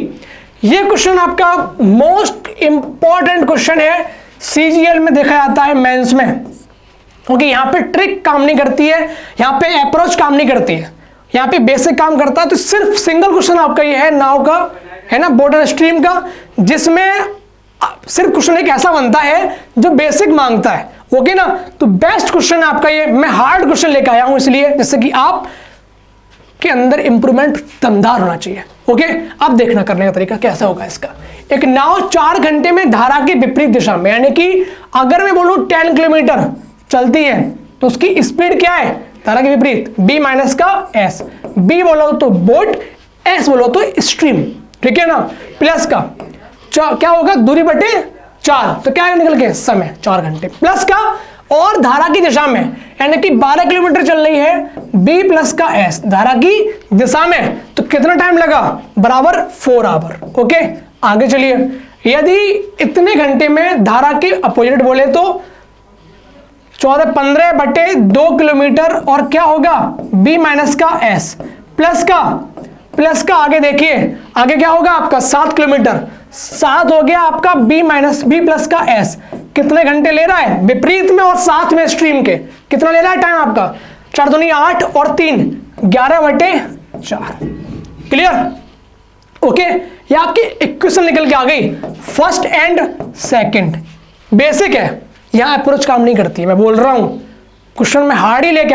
यह क्वेश्चन आपका मोस्ट इंपॉर्टेंट क्वेश्चन है, सीजीएल में देखा जाता है, मेंस में, क्योंकि यहां पे ट्रिक काम नहीं करती है, यहां पे अप्रोच काम नहीं करती है, यहां पे बेसिक काम करता है। तो सिर्फ सिंगल क्वेश्चन आपका ये है नाव का, है ना, बोट एंड स्ट्रीम का, जिसमें सिर्फ क्वेश्चन एक ऐसा बनता है जो बेसिक मांगता है। ओके ना, तो बेस्ट क्वेश्चन आपका ये, मैं हार्ड क्वेश्चन लेकर आया हूं इसलिए, जिससे कि आप के अंदर इंप्रूवमेंट दमदार होना चाहिए। ओके, अब देखना करने का तरीका कैसा होगा इसका। एक नाव 4 घंटे में धारा के विपरीत दिशा में, यानी कि अगर मैं बोलूं 10 किलोमीटर चलती है तो उसकी स्पीड क्या है, धारा के विपरीत b माइनस का s, b बोलो तो बोट, s बोलो तो स्ट्रीम, ठीक है ना, प्लस का क्या होगा दूरी बटे 4, तो क्या है निकल के समय 4 घंटे, प्लस का और धारा की दिशा में, यानी कि 12 किलोमीटर चल रही है, b प्लस का s धारा की दिशा में, तो कितना टाइम लगा, बराबर 4 आवर। ओके, आगे चलिए। यदि इतने घंटे में धारा के अपोजिट बोले तो 15/2 किलोमीटर और क्या होगा b माइनस का s, प्लस का आगे देखिए, आगे क्या होगा आपका 7 किलोमीटर, 7 हो गया आपका b प्लस का s, कितने घंटे ले रहा है विपरीत में और साथ में स्ट्रीम के, कितना ले रहा है टाइम आपका, 4 दूनी 8 और 3 11/4। क्लियर। ओके, ये आपकी इक्वेशन निकल के आ गई, फर्स्ट एंड सेकंड, बेसिक है, यहां अप्रोच काम नहीं करती है। मैं बोल रहा हूं क्वेश्चन में हार्ड ही लेके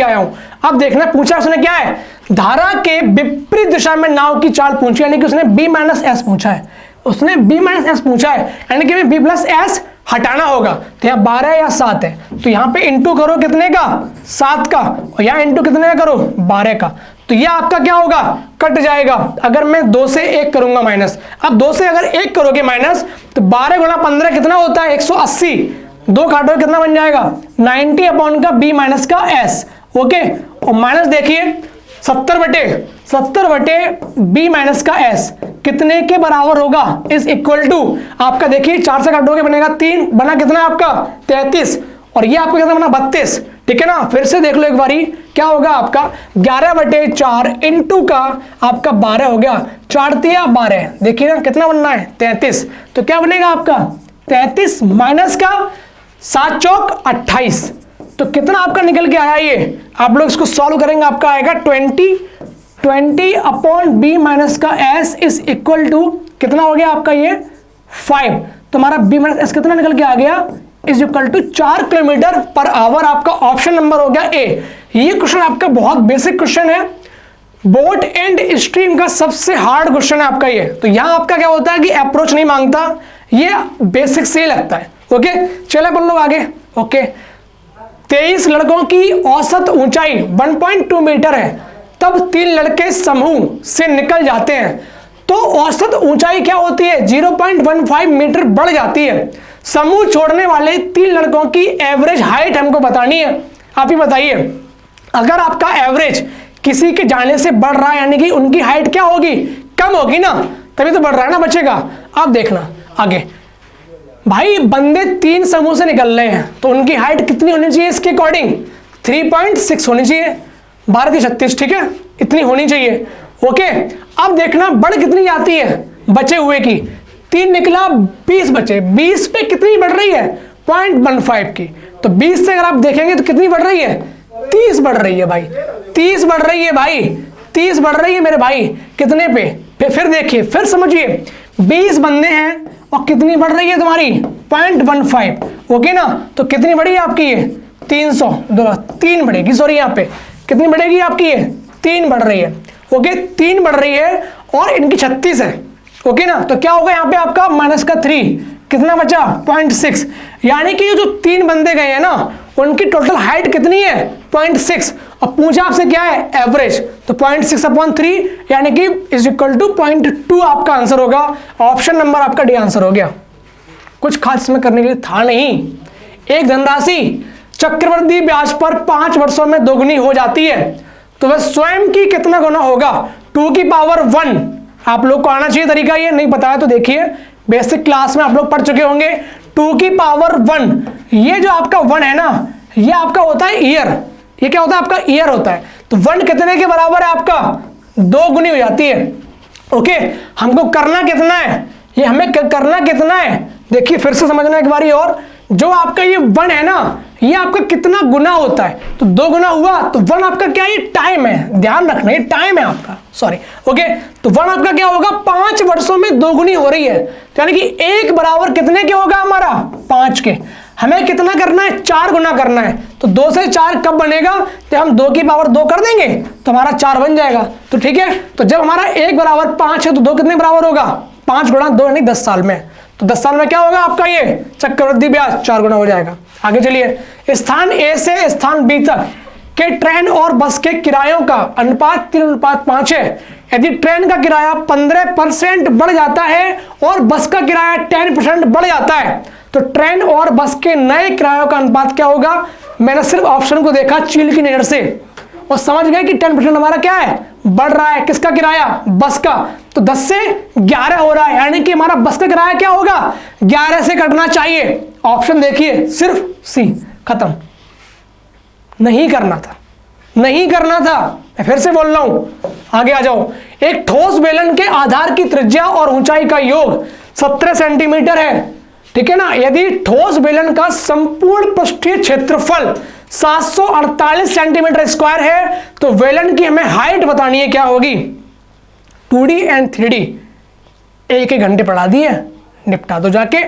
आया हूं। अब देखना पूछा उसने क्या है, धारा के विपरीत दिशा में नाव की चाल पूछी, यानी कि उसने b माइनस एस पूछा है, उसने b माइनस एस पूछा है, यानी कि b प्लस एस हटाना होगा। तो यहाँ 12 या 7 है, तो यहाँ पे इंटू करो कितने का 7 का, और यहाँ इंटू कितने का करो 12 का, तो ये आपका क्या होगा कट जाएगा। अगर मैं 2 से 1 करूंगा माइनस, अब 2 से अगर 1 करोगे माइनस, तो 12 गुणा 15 कितना होता है 180, 2 काटो कितना बन जाएगा 90 अपॉन का b माइनस का s। ओके, और माइनस देखिए 70 बटे b माइनस का s कितने के बराबर होगा, इज इक्वल टू आपका देखिए 4 से काटोगे बनेगा 3, बना कितना आपका 33, और ये आपका कितना बना 32, ठीक है ना। फिर से देख लो एक बारी, क्या होगा आपका 11/4 इंटू का आपका 12 हो गया, 4 तिया 12, देखिए ना कितना बनना है 33, तो क्या बनेगा आपका 33 माइनस का 7 चौक 28, तो कितना आपका निकल के आया ये, आप लोग इसको सॉल्व करेंगे, आपका आएगा 20 अपॉन b माइनस का s इज इक्वल टू कितना हो गया आपका ये 5, तो हमारा b माइनस s कितना निकल के आ गया is equal to 4 kilometre per hour. आपका ऑप्शन नंबर हो गया ए। ये क्वेश्चन आपका बहुत बेसिक क्वेश्चन है, बोट एंड स्ट्रीम का सबसे हार्ड क्वेश्चन है आपका ये। तो यहां आपका क्या होता है कि अप्रोच नहीं मांगता, ये बेसिक से ही लगता है। ओके चले अपन लोग आगे। ओके 23 लड़कों की औसत ऊंचाई 1.2 मीटर है, तब 3 लड़के समूह से निकल जाते हैं, तो औसत ऊंचाई क्या होती है? 0.15 मीटर बढ़ जाती है। समूह छोड़ने वाले 3 लड़कों की एवरेज हाइट हमको बतानी है। आप ही बताइए, अगर आपका एवरेज किसी के जाने से बढ़ रहा है यानी कि उनकी हाइट क्या होगी? कम होगी ना, तभी तो बढ़ रहा है ना बच्चे का। आप देखना आगे, भाई बंदे 3 समूह से निकल रहे हैं तो उनकी हाइट कितनी होनी चाहिए? इसके अकॉर्डिंग 3.6 होनी चाहिए, 12×36, ठीक है, इतनी होनी चाहिए। ओके अब देखना बढ़ कितनी जाती है बचे हुए की? 3 निकला, 20 बचे, 20 पे कितनी बढ़ रही है? 0.15 की। तो 20 से अगर आप देखेंगे तो कितनी बढ़ रही है? 30 बढ़ रही है भाई, 30 बढ़ रही है भाई, 30 बढ़ रही है मेरे भाई। कितने पे? फिर देखिए, फिर समझिए, 20 बंदे हैं और कितनी बढ़ रही है तुम्हारी? 0.15। ओके ना, तो कितनी बढ़ी है आपकी ये? 300, 3 बढ़ेगी, सॉरी यहाँ पे कितनी बढ़ेगी आपकी ये? 3 बढ़ रही है। ओके 3 बढ़ रही है और इनकी 36 है। ओके ना, तो क्या होगा यहाँ पे आपका -3, कितना बचा? 0.6। यानी कि ये जो 3 बंदे गए हैं ना, उनकी टोटल हाइट कितनी है? 0.6। और पूछा आपसे क्या है? एवरेज। तो 0.6/3 यानी कि = 0.2 आपका आंसर होगा। ऑप्शन नंबर आपका डी आंसर हो गया। कुछ खास इसमें करने के लिए था नहीं। एक धनराशि चक्रवृद्धि ब्याज पर 5 वर्षों में दोगुनी हो जाती है, तो वह स्वयं की कितना गुना होगा? 2 की पावर 1। आप लोग को आना चाहिए तरीका, ये नहीं पता है तो देखिए, बेसिक क्लास में आप लोग पढ़ चुके होंगे। 2 की पावर 1, ये जो आपका 1 है ना, ये आपका होता है ईयर। ये क्या होता है? आपका ईयर होता है। तो 1 कितने के बराबर है आपका? 2 गुनी हो जाती है। ओके हमको करना कितना है? ये हमें करना कितना है? देखिए फिर से समझना एक बारी और, जो आपका ये 1 है ना, ये आपका कितना गुना होता है? तो 2 गुना हुआ, तो 1 आपका क्या? ये टाइम है, ध्यान रखना ये टाइम है आपका, सॉरी। ओके तो 1 आपका क्या होगा? 5 वर्षों में 2 गुनी हो रही है, तो यानी कि 1 बराबर कितने के होगा हमारा? 5 के। हमें कितना करना है? 4 गुना करना है। तो 2 से 4 कब बनेगा? जब हम 2 की पावर 2 कर देंगे तो हमारा 4 बन जाएगा। तो ठीक है, तो जब हमारा 1 बराबर 5 है तो 2 कितने बराबर होगा? 5 गुणा 2 यानी 10 साल में। तो 10 साल में क्या होगा आपका? ये चक्रवृद्धि ब्याज 4 गुना हो जाएगा। आगे चलिए, स्थान ए से स्थान बी तक के ट्रेन और बस के किरायों का अनुपात 3:5 है। यदि ट्रेन का किराया 15% बढ़ जाता है और बस का किराया 10% बढ़ जाता है, तो ट्रेन और बस के नए किरायों का अनुपात क्या होगा? मैंने सिर्फ ऑप्शन को देखा चील की नजर से और समझ गए कि 10% हमारा क्या है? बढ़ रहा है। किसका किराया? बस का। तो 10 से 11 हो रहा है, यानी कि हमारा बस का किराया क्या होगा? 11 से कटना चाहिए। ऑप्शन देखिए, सिर्फ सी, खत्म। नहीं करना था, नहीं करना था। मैं फिर से बोल रहा हूं, आगे आ जाओ। एक ठोस बेलन के आधार की त्रिज्या और ऊंचाई का योग 17 सेंटीमीटर है, ठीक है ना। यदि ठोस बेलन का संपूर्ण पृष्ठीय क्षेत्रफल 748 सेंटीमीटर स्क्वायर है, तो बेलन की हमें हाइट बतानी है, क्या होगी? 2D एंड 3D एक घंटे पढ़ा दिए, निपटा दो जाके।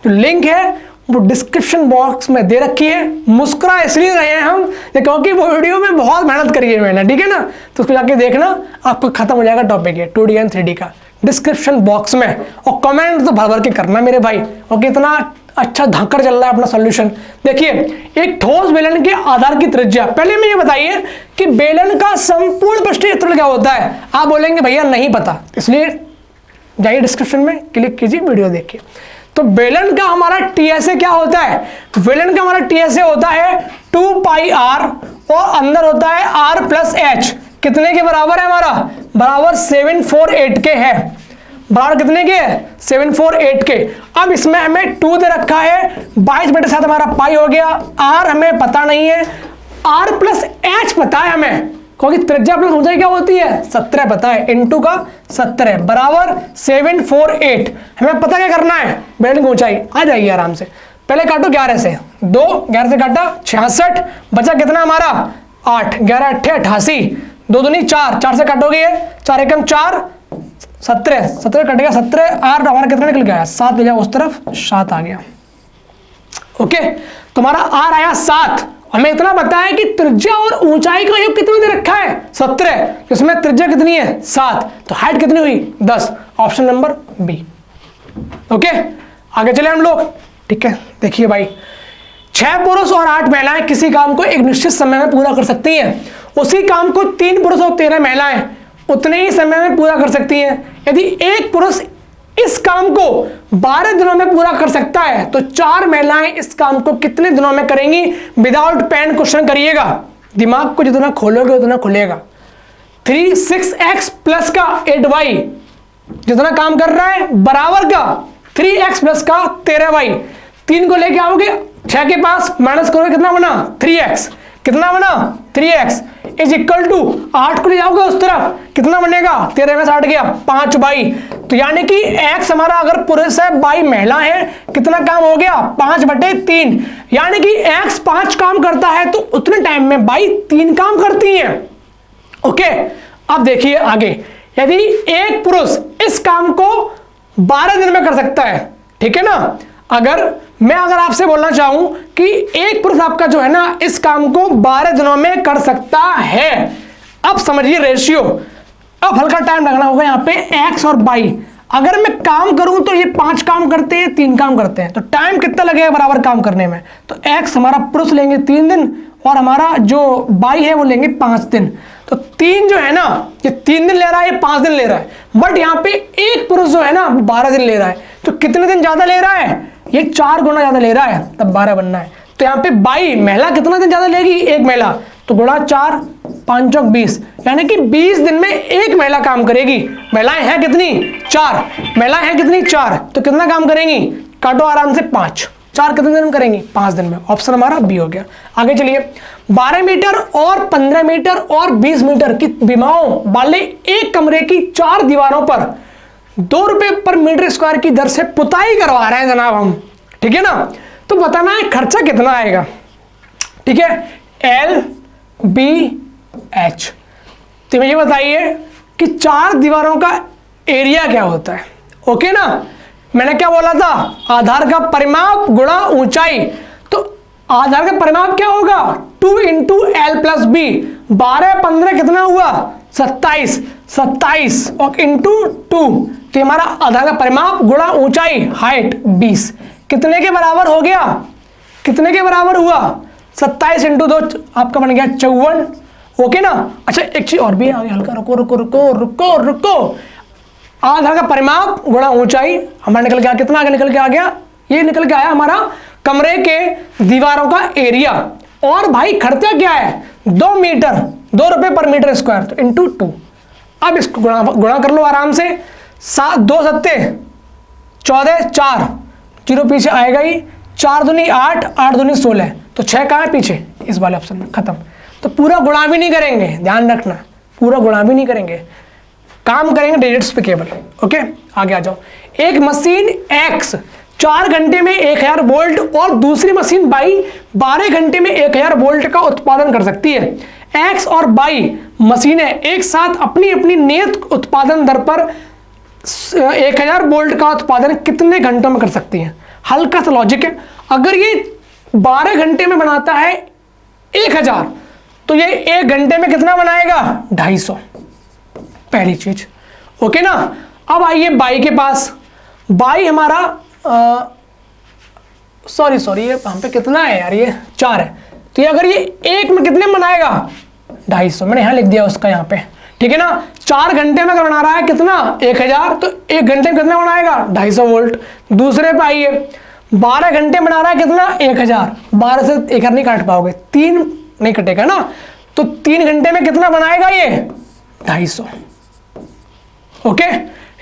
जो लिंक है वो डिस्क्रिप्शन बॉक्स में दे रखी है। मुस्कुरा इसलिए रहे हैं हम क्योंकि वो वीडियो में बहुत मेहनत करी है मैंने, ठीक है ना। तो उसको जाके देखना, आपको खत्म हो जाएगा टॉपिक है 2D एंड 3D का, डिस्क्रिप्शन बॉक्स में। और कमेंट तो भर भर के करना मेरे भाई। और कितना अच्छा धाकर चल रहा है अपना सॉल्यूशन। देखिए, एक ठोस बेलन के आधार की त्रिज्या, पहले में ये बताइए कि बेलन का संपूर्ण पृष्ठीय क्षेत्रफल क्या होता है। आप बोलेंगे भैया नहीं पता, इसलिए जाइए डिस्क्रिप्शन में क्लिक कीजिए, वीडियो देखिए। तो बेलन का हमारा टीएसए क्या होता है? बेलन का हमारा टीएसए होता है 2πr और अंदर होता है r+h। कितने के बराबर है हमारा? बराबर 748 के है। बराबर कितने के? 748 के। अब इसमें हमें 2 दे रखा है, 22/7 हमारा पाई हो गया। r हमें पता नहीं है, r+h पता है हमें, क्योंकि त्रिज्या प्लस ऊंचाई क्या होती है? 17 पता है, इनटू का 17 बराबर 748। हमें पता क्या करना है? बेलन की ऊंचाई। आ जाइए आराम से, पहले काटो 11 से, 2 11 से काटा 66, बचा कितना हमारा? 8, 11 8 88, 2 दूनी 4, 4 से काटोगे 4 एकम 4, 17 17 कट गया 17, r हमारा कितना निकल गया? 7 ले जाओ उस तरफ, 7 आ गया। ओके, तुम्हारा r आया 7 हमें इतना पता है कि त्रिज्या और ऊंचाई का योग कितना दे रखा है 17, इसमें त्रिज्या कितनी है 7, तो हाइट कितनी हुई 10, ऑप्शन नंबर बी। ओके, आगे चले हम लोग। ठीक है, देखिए भाई 6 पुरुष और 8 महिलाएं किसी काम को एक निश्चित समय में पूरा कर सकती हैं। उसी काम को 3 पुरुष और 13 महिलाएं उतने ही समय में पूरा कर सकती हैं। यदि एक पुरुष इस काम को 12 दिनों में पूरा कर सकता है तो 4 महिलाएं इस काम को कितने दिनों में करेंगी? विदाउट पेन क्वेश्चन करिएगा, दिमाग को जितना खोलोगे उतना खुलेगा। 3 6x प्लस का 8y जितना काम कर रहा है बराबर का 3x प्लस का 13y। 3 को लेके आओगे 6 के पास, माइनस करोगे कितना बना 3x, कितना बना 3x इज इक्वल टू 8 को ले जाओगे उस तरफ, कितना बनेगा 13 में 60 गया 5y। तो यानी कि x हमारा अगर पुरुष है y महिला है, कितना काम हो गया 5/3, यानी कि x 5 काम करता है तो उतने टाइम में y 3 काम करती है। ओके, अब देखिए आगे, यदि एक पुरुष इस काम को 12 दिन में कर सकता है, ठीक है ना, अगर आपसे बोलना चाहूं कि एक पुरुष आपका जो है ना इस काम को 12 दिनों में कर सकता है, अब समझिए रेशियो, अब हल्का टाइम लगना होगा यहाँ पे x और y। अगर मैं काम करूं तो ये 5 काम करते हैं 3 काम करते हैं, तो टाइम कितना लगेगा बराबर काम करने में? तो x हमारा पुरुष लेंगे 3 दिन और हमारा जो y है वो लेंगे 5 दिन। तो 3 जो है ना ये 3 दिन ले रहा है, ये 5 दिन ले रहा है, बट यहाँ पे एक पुरुष जो है ना 12 दिन ले रहा है, तो कितने दिन ज्यादा ले रहा है? ये 4 गुना ज्यादा ले रहा है, तब 12 बनना है। तो यहाँ पे 22 महिला कितना दिन ज्यादा लेगी? एक महिला, तो गुणा 4 5 चौक 20, यानी कि 20 दिन में एक महिला काम करेगी। महिलाएं हैं कितनी 4, महिलाएं हैं कितनी 4, तो कितना काम करेंगी? काटो आराम से 5, 4 कितने दिन में करेंगी? 5 दिन में, ऑप्शन हमारा बी हो गया। आगे चलिए, 12 मीटर और 15 मीटर और 20 मीटर की विमाओं वाले एक कमरे की 4 दीवारों पर 2 रुपए पर मीटर स्क्वायर की दर से पुताई करवा रहे हैं जनाब हम, ठीक है ना। तो बताना है खर्चा कितना आएगा, ठीक है, LBH। तो ये बताइए कि 4 दीवारों का एरिया क्या होता है, ओके ना। मैंने क्या बोला था? आधार का परिमाप गुणा ऊंचाई। तो आधार का परिमाप क्या होगा? 2 × L+B। 12 15 कितना हुआ? 27 और इंटू 2, तो हमारा आधार का परिमाप गुणा ऊंचाई हाइट 20 कितने के बराबर हो गया? कितने के बराबर हुआ? 27 × 2 आपका बन गया 54, ओके ना। अच्छा एक चीज और भी है, हल्का रुको रुको रुको रुको रुको, आधार का परिमाप गुणा ऊंचाई हमारा निकल गया, कितना आगे निकल के आ गया? ये निकल के आया हमारा कमरे के दीवारों का एरिया। और भाई खर्चा क्या है? 2 मीटर, 2 रुपए पर मीटर स्क्वायर, तो इंटू 2। अब इसको गुणा कर लो आराम से, 2 सत्ते 14, 4 जीरो पीछे आएगा ही, 4 दूनी 8, 8 दूनी 16, तो 6 कहाँ है पीछे? इस वाले ऑप्शन में, खत्म। तो पूरा गुणा भी नहीं करेंगे, ध्यान रखना, पूरा गुणा भी नहीं करेंगे, काम करेंगे डिजिट्स पे केवल। ओके, आगे आ जाओ। एक मशीन X 4 घंटे में 1000 वोल्ट और दूसरी मशीन Y 12 घंटे में 1000 वोल्ट का उत्पादन कर सकती है। X और Y मशीनें एक साथ अपनी अपनी नियत उत्पादन दर पर 1000 वोल्ट का उत्पादन कितने घंटों में कर सकती हैं? हल्का सा लॉजिक है, अगर ये 12 घंटे में बनाता है 1000, तो ये 1 घंटे में कितना बनाएगा? 250, पहली चीज, ओके ना। अब आइए बाई के पास, बाई हमारा सॉरी ये यहाँ पे कितना है यार? ये 4 है, तो ये अगर ये 1 में कितने बनाएगा? 250, मैंने यहाँ लिख दिया उसका यहाँ पे, ठीक है ना। 4 घंटे में अगर बना रहा है कितना? 1000, तो 1 घंटे में कितना बनाएगा? 250 वोल्ट। दूसरे पे आइए, 12 घंटे बना रहा है कितना? 1000, 12 से 1000 नहीं काट पाओगे, 3 नहीं कटेगा ना, तो 3 घंटे में कितना बनाएगा? ये 250, ओके।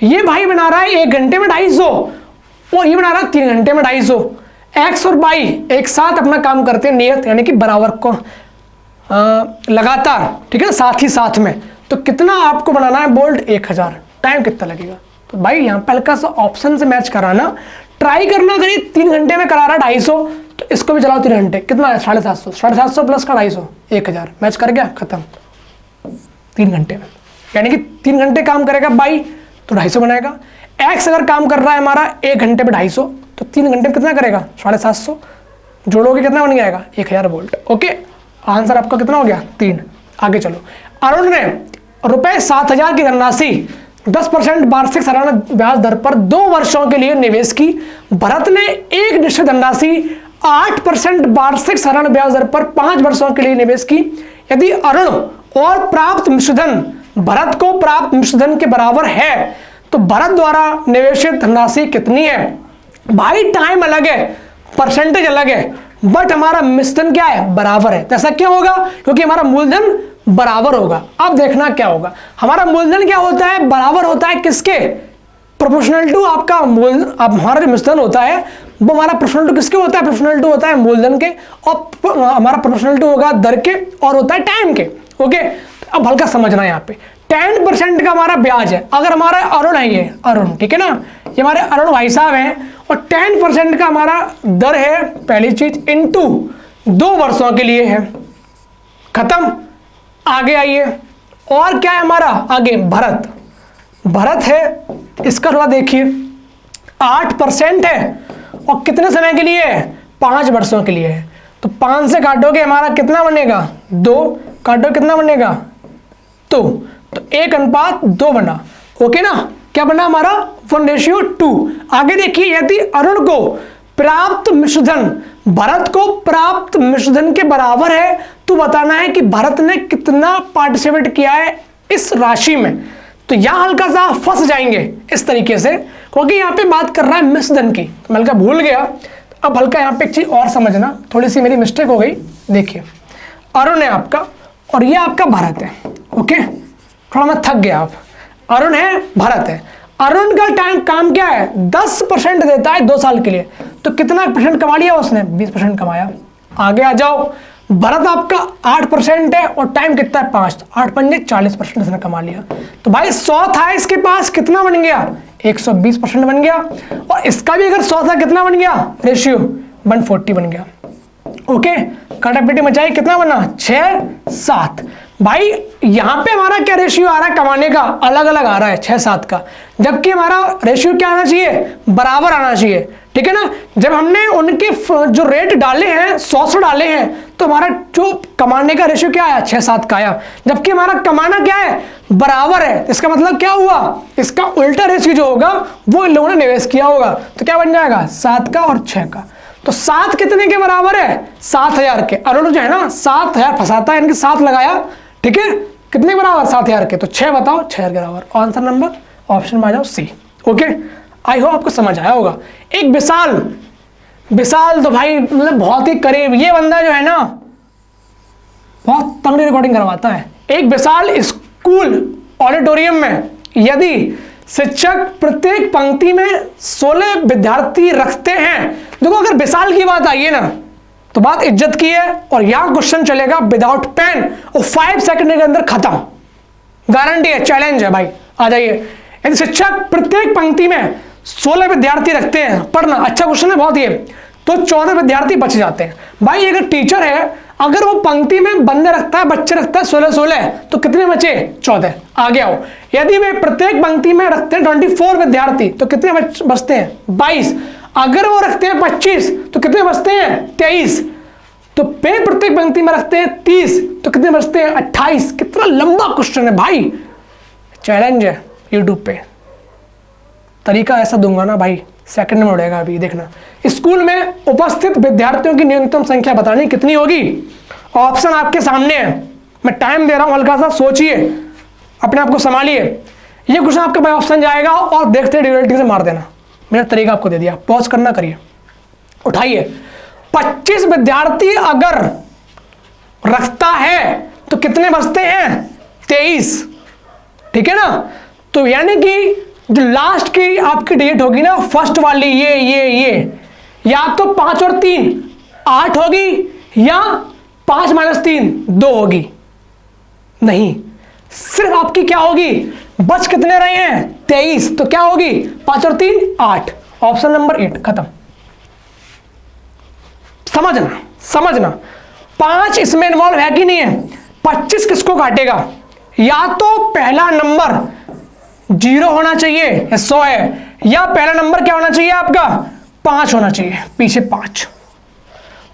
ये भाई बना रहा है 1 घंटे में 250 और ये बना रहा है 3 घंटे में 250। X और Y एक साथ अपना काम करते हैं नियत, यानी कि बराबर को लगातार, ठीक है, साथ ही साथ में। तो कितना आपको बनाना है बोल्ट? 1000। टाइम कितना लगेगा? तो भाई यहाँ पे हल्का सा ऑप्शन से मैच कराना, ट्राई करना। अगर ये 3 घंटे में करा रहा है 250, तो इसको भी चलाओ 3 घंटे, कितना है? 750, 750 प्लस का 250, 1000, मैच कर गया, खत्म। 3 घंटे में, यानी कि 3 घंटे काम करेगा बाई, तो 250 बनाएगा। X अगर काम कर रहा है हमारा 1 घंटे में 250, तो 3 घंटे में कितना करेगा? 750, जोड़ोगे कितना बन जाएगा 1000 वोल्ट। ओके, आंसर आपका कितना हो गया 3। आगे चलो, अरुण ने रुपए 7000 की धनराशि 10% वार्षिक सालाना ब्याज दर पर 2 वर्षों के लिए निवेश की। भरत ने एक निश्चित धनराशि 8% वार्षिक सालाना ब्याज दर पर 5 वर्षों के लिए निवेश की। यदि अरुण और प्राप्त मिश्रधन भरत को प्राप्त मिश्रधन के बराबर है तो भरत द्वारा निवेशित धनराशि कितनी है? भाई टाइम अलग है, परसेंटेज अलग है, बट हमारा मिश्रधन क्या है? बराबर है। ऐसा क्यों होगा? क्योंकि हमारा मूलधन बराबर होगा। अब देखना क्या होगा, हमारा मूलधन क्या होता है? बराबर होता है किसके? प्रोपोर्शनल टू आपका अब हमारा जो मिश्रधन होता है वो हमारा प्रोपोर्शनल टू किसके होता है? प्रोपोर्शनल टू होता है मूलधन के, और हमारा प्रोपोर्शनल टू होगा दर के और होता है टाइम के। ओके, अब हल्का समझना है यहाँ पे 10% का हमारा ब्याज है। अगर हमारा अरुण है, ये अरुण, ठीक है ना, ये हमारे अरुण भाई साहब हैं, और 10% का हमारा दर है, पहली चीज, इनटू 2 वर्षों के लिए है। खत्म। आगे आइए, और क्या है हमारा आगे? भरत, भरत है, इसका थोड़ा देखिए, 8% है और कितने समय के लिए है? 5 वर्षों के लिए है। तो 5 से काटोगे हमारा कितना बनेगा? 2, काटो कितना बनेगा? 2, तो 1:2 बना। ओके ना, क्या बना हमारा? 1:2। आगे देखिए, यदि अरुण को प्राप्त मिश्रधन भरत को प्राप्त मिश्रधन के बराबर है तो बताना है कि भरत ने कितना पार्टिसिपेट किया है इस राशि में। तो यहां हल्का सा फंस जाएंगे इस तरीके से, क्योंकि यहाँ पे बात कर रहा है मिश्रधन की। मैं हल्का भूल गया, अब हल्का यहाँ पे एक चीज और समझना, थोड़ी सी मेरी मिस्टेक हो गई। देखिए, अरुण है आपका और ये आपका भरत है। ओके, थोड़ा मैं थक गया। अब अरुण है, भरत है। अरुण का टाइम काम क्या है? 10% देता है 2 साल के लिए। तो कितना % कमा लिया उसने? 20% कमाया। आगे आ जाओ, भरत आपका 8% है और टाइम कितना है? 5, 8 पंजे 40% उसने कमा लिया। तो भाई 100 था इसके पास, कितना बन गया? 120% बन गया। और इसका भी अगर 100 था, कितना बन गया? रेशियो 140 बन गया। ओके, काटापीटी मचाई, कितना बना? 6, 7। भाई यहां पे हमारा क्या रेशियो आ रहा है कमाने का? अलग अलग आ रहा है 6, 7 का, जबकि हमारा रेशियो क्या आना चाहिए? बराबर आना चाहिए। ठीक है ना, जब हमने उनके जो रेट डाले हैं 100 डाले हैं तो हमारा जो कमाने का रेशियो क्या आया? 6, 7 का आया, जबकि हमारा कमाना क्या है? बराबर है। इसका मतलब क्या हुआ? इसका उल्टा रेशियो जो होगा वो इन लोगों ने निवेश किया होगा। तो क्या बन जाएगा? 7 का और 6 का। तो 7 कितने के बराबर है? 7000 के। अरुण जो है ना 7000 फंसाता है, इनके 7 लगाया, ठीक है, कितने बराबर? 7000 के। तो 6 बताओ, 6 के बराबर। आंसर नंबर ऑप्शन में आ जाओ सी। ओके, आई होप आपको समझ आया होगा। एक विशाल तो भाई मतलब बहुत ही करीब, ये बंदा जो है ना बहुत तंगड़ी रिकॉर्डिंग करवाता है। एक विशाल स्कूल ऑडिटोरियम में यदि शिक्षक प्रत्येक पंक्ति में 16 विद्यार्थी रखते हैं, देखो अगर विशाल की बात आई है ना तो बात इज्जत की है, और यहां क्वेश्चन चलेगा विदाउट पेन और 5 सेकंड के अंदर खत्म, गारंटी है, चैलेंज है भाई। आ जाइए, यदि शिक्षक प्रत्येक पंक्ति में 16 विद्यार्थी रखते हैं, पढ़ना अच्छा क्वेश्चन है बहुत ये, तो 14 विद्यार्थी बच जाते हैं। भाई अगर टीचर है, अगर वो पंक्ति में बंदे रखता है, बच्चे रखता है 16 तो कितने बचे? 14। आगे आओ, यदि वे प्रत्येक पंक्ति में रखते हैं 24 विद्यार्थी तो कितने बचते हैं? 22। अगर वो रखते हैं 25 तो कितने बचते हैं? 23। तो वे प्रत्येक पंक्ति में रखते हैं 30 तो कितने बचते हैं? 28। कितना लंबा क्वेश्चन है भाई, चैलेंज है यूट्यूब पे। तरीका ऐसा दूंगा ना भाई, सेकंड में उड़ेगा। अभी देखना, स्कूल में उपस्थित विद्यार्थियों की न्यूनतम संख्या बतानी कितनी होगी? ऑप्शन आपके सामने है, मैं टाइम दे रहा हूं, हल्का सा सोचिए, अपने आप को संभालिए। ये क्वेश्चन आपके पास ऑप्शन जाएगा और देखते ड्यूरेलिटी से मार देना। मेरा तरीका आपको दे दिया, पॉज करना, करिए, उठाइए। 25 विद्यार्थी अगर रखता है तो कितने बचते हैं? 23। ठीक है ना, तो यानी कि जो लास्ट की आपकी डिजिट होगी ना, फर्स्ट वाली ये या तो 5 और 3 8 होगी, या 5 - 3 2 होगी। नहीं, सिर्फ आपकी क्या होगी? बच कितने रहे हैं? 23। तो क्या होगी? 5 और 3 8। Option number 8। खत्म। समझना 5 इसमें इन्वॉल्व है कि नहीं है? 25 किसको काटेगा? या तो पहला नंबर 0 होना चाहिए या 100 है, या पहला नंबर क्या होना चाहिए आपका? 5 होना चाहिए, पीछे 5।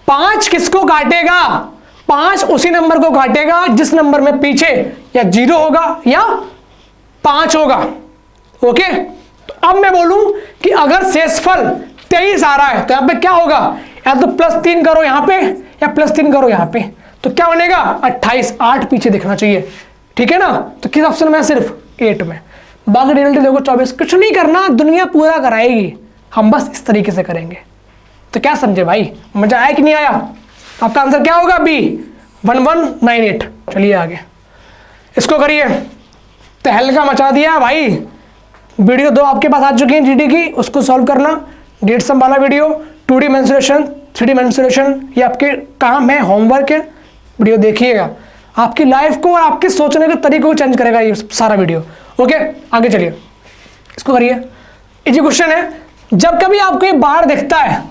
5 किसको काटेगा? 5 उसी नंबर को काटेगा जिस नंबर में पीछे या 0 होगा या 5 होगा। ओके, तो अब मैं बोलूं कि अगर शेषफल 23 आ रहा है तो यहां पे क्या होगा? या तो +3 करो यहां पे या +3 करो यहां पे, तो क्या बनेगा? 28। 8 पीछे दिखना चाहिए, ठीक है ना? तो किस ऑप्शन में? सिर्फ 8 में। बाकी रिजल्ट देखो 24। कुछ नहीं करना, दुनिया पूरा कराएगी, हम बस इस तरीके से करेंगे। तो क्या समझे भाई, मजा आया कि नहीं आया? आपका आंसर क्या होगा? बी 1198। चलिए आगे इसको करिए। तहलका मचा दिया भाई। वीडियो 2 आपके पास आ चुकी है जीडी की, उसको सॉल्व करना। डेट सम वाला video, 2D mensuration, 3D mensuration, ये आपके काम है, होमवर्क है। वीडियो देखिएगा, आपकी लाइफ को और आपके सोचने के तरीके को चेंज करेगा ये सारा वीडियो। ओके, आगे चलिए इसको करिए। ये जो क्वेश्चन है, जब कभी आपको ये बार दिखता है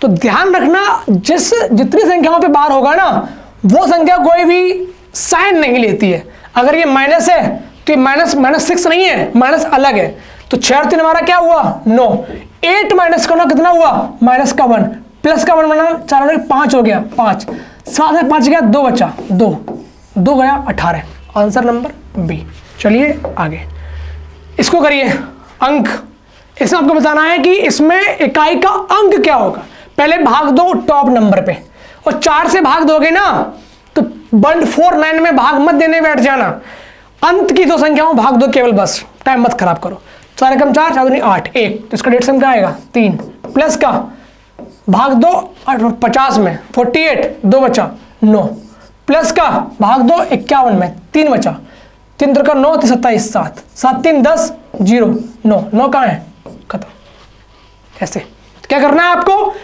तो ध्यान रखना, जितनी संख्याओं पे बार होगा ना, वो संख्या कोई भी साइन नहीं लेती है। अगर ये माइनस है तो ये -6 नहीं है, माइनस अलग है। तो 6 और 3 हमारा क्या हुआ? 9। 8 माइनस करना कितना हुआ? -1। प्लस का 1 बना 4 और 5 हो गया 5। 7 में 5 गया, 2 बचा, 2 गया 18। Answer number B. चलिए आगे इसको करिए। अंक, इसमें आपको बताना है कि इसमें इकाई का अंक क्या होगा। पहले भाग दो टॉप नंबर पे, और 4 से भाग दोगे ना तो 149 में भाग मत देने बैठ जाना, अंत की 2 संख्याओं भाग दो केवल, बस टाइम मत खराब करो। 4 एकम 4, 4 दूनी 8, 1, तो इसका डेट सम क्या आएगा? 3। प्लस का भाग दो 50 में 48, 2 बचा 9। प्लस का भाग दो 51 में 3 बचा, 3 3 का 9, 27, 7, 7 3 10, 0, 9 कहाँ है? खत्म। ऐसे तो क्या करना है आपको?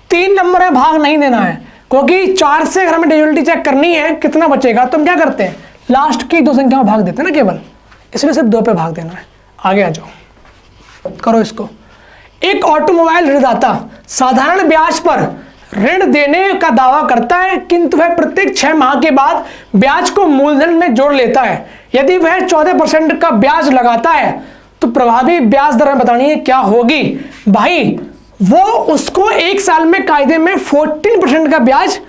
3 नंबर में भाग नहीं देना है, क्योंकि 4 से अगर हमें डिविजिबिलिटी चेक करनी है कितना बचेगा, तो हम क्या करते हैं? लास्ट की 2 संख्या में भाग देते हैं ना केवल, इसलिए सिर्फ 2 पे भाग देना है। आगे आ जाओ, करो इसको। एक ऑटोमोबाइल ऋणदाता साधारण ब्याज पर ऋण देने का दावा करता है, किंतु वह प्रत्येक 6 माह के बाद ब्याज को मूलधन में जोड़ लेता है। यदि वह 14% का ब्याज लगाता है तो प्रभावी ब्याज दर में बतानी है क्या होगी। भाई वो उसको 1 साल में कायदे में 14% का ब्याज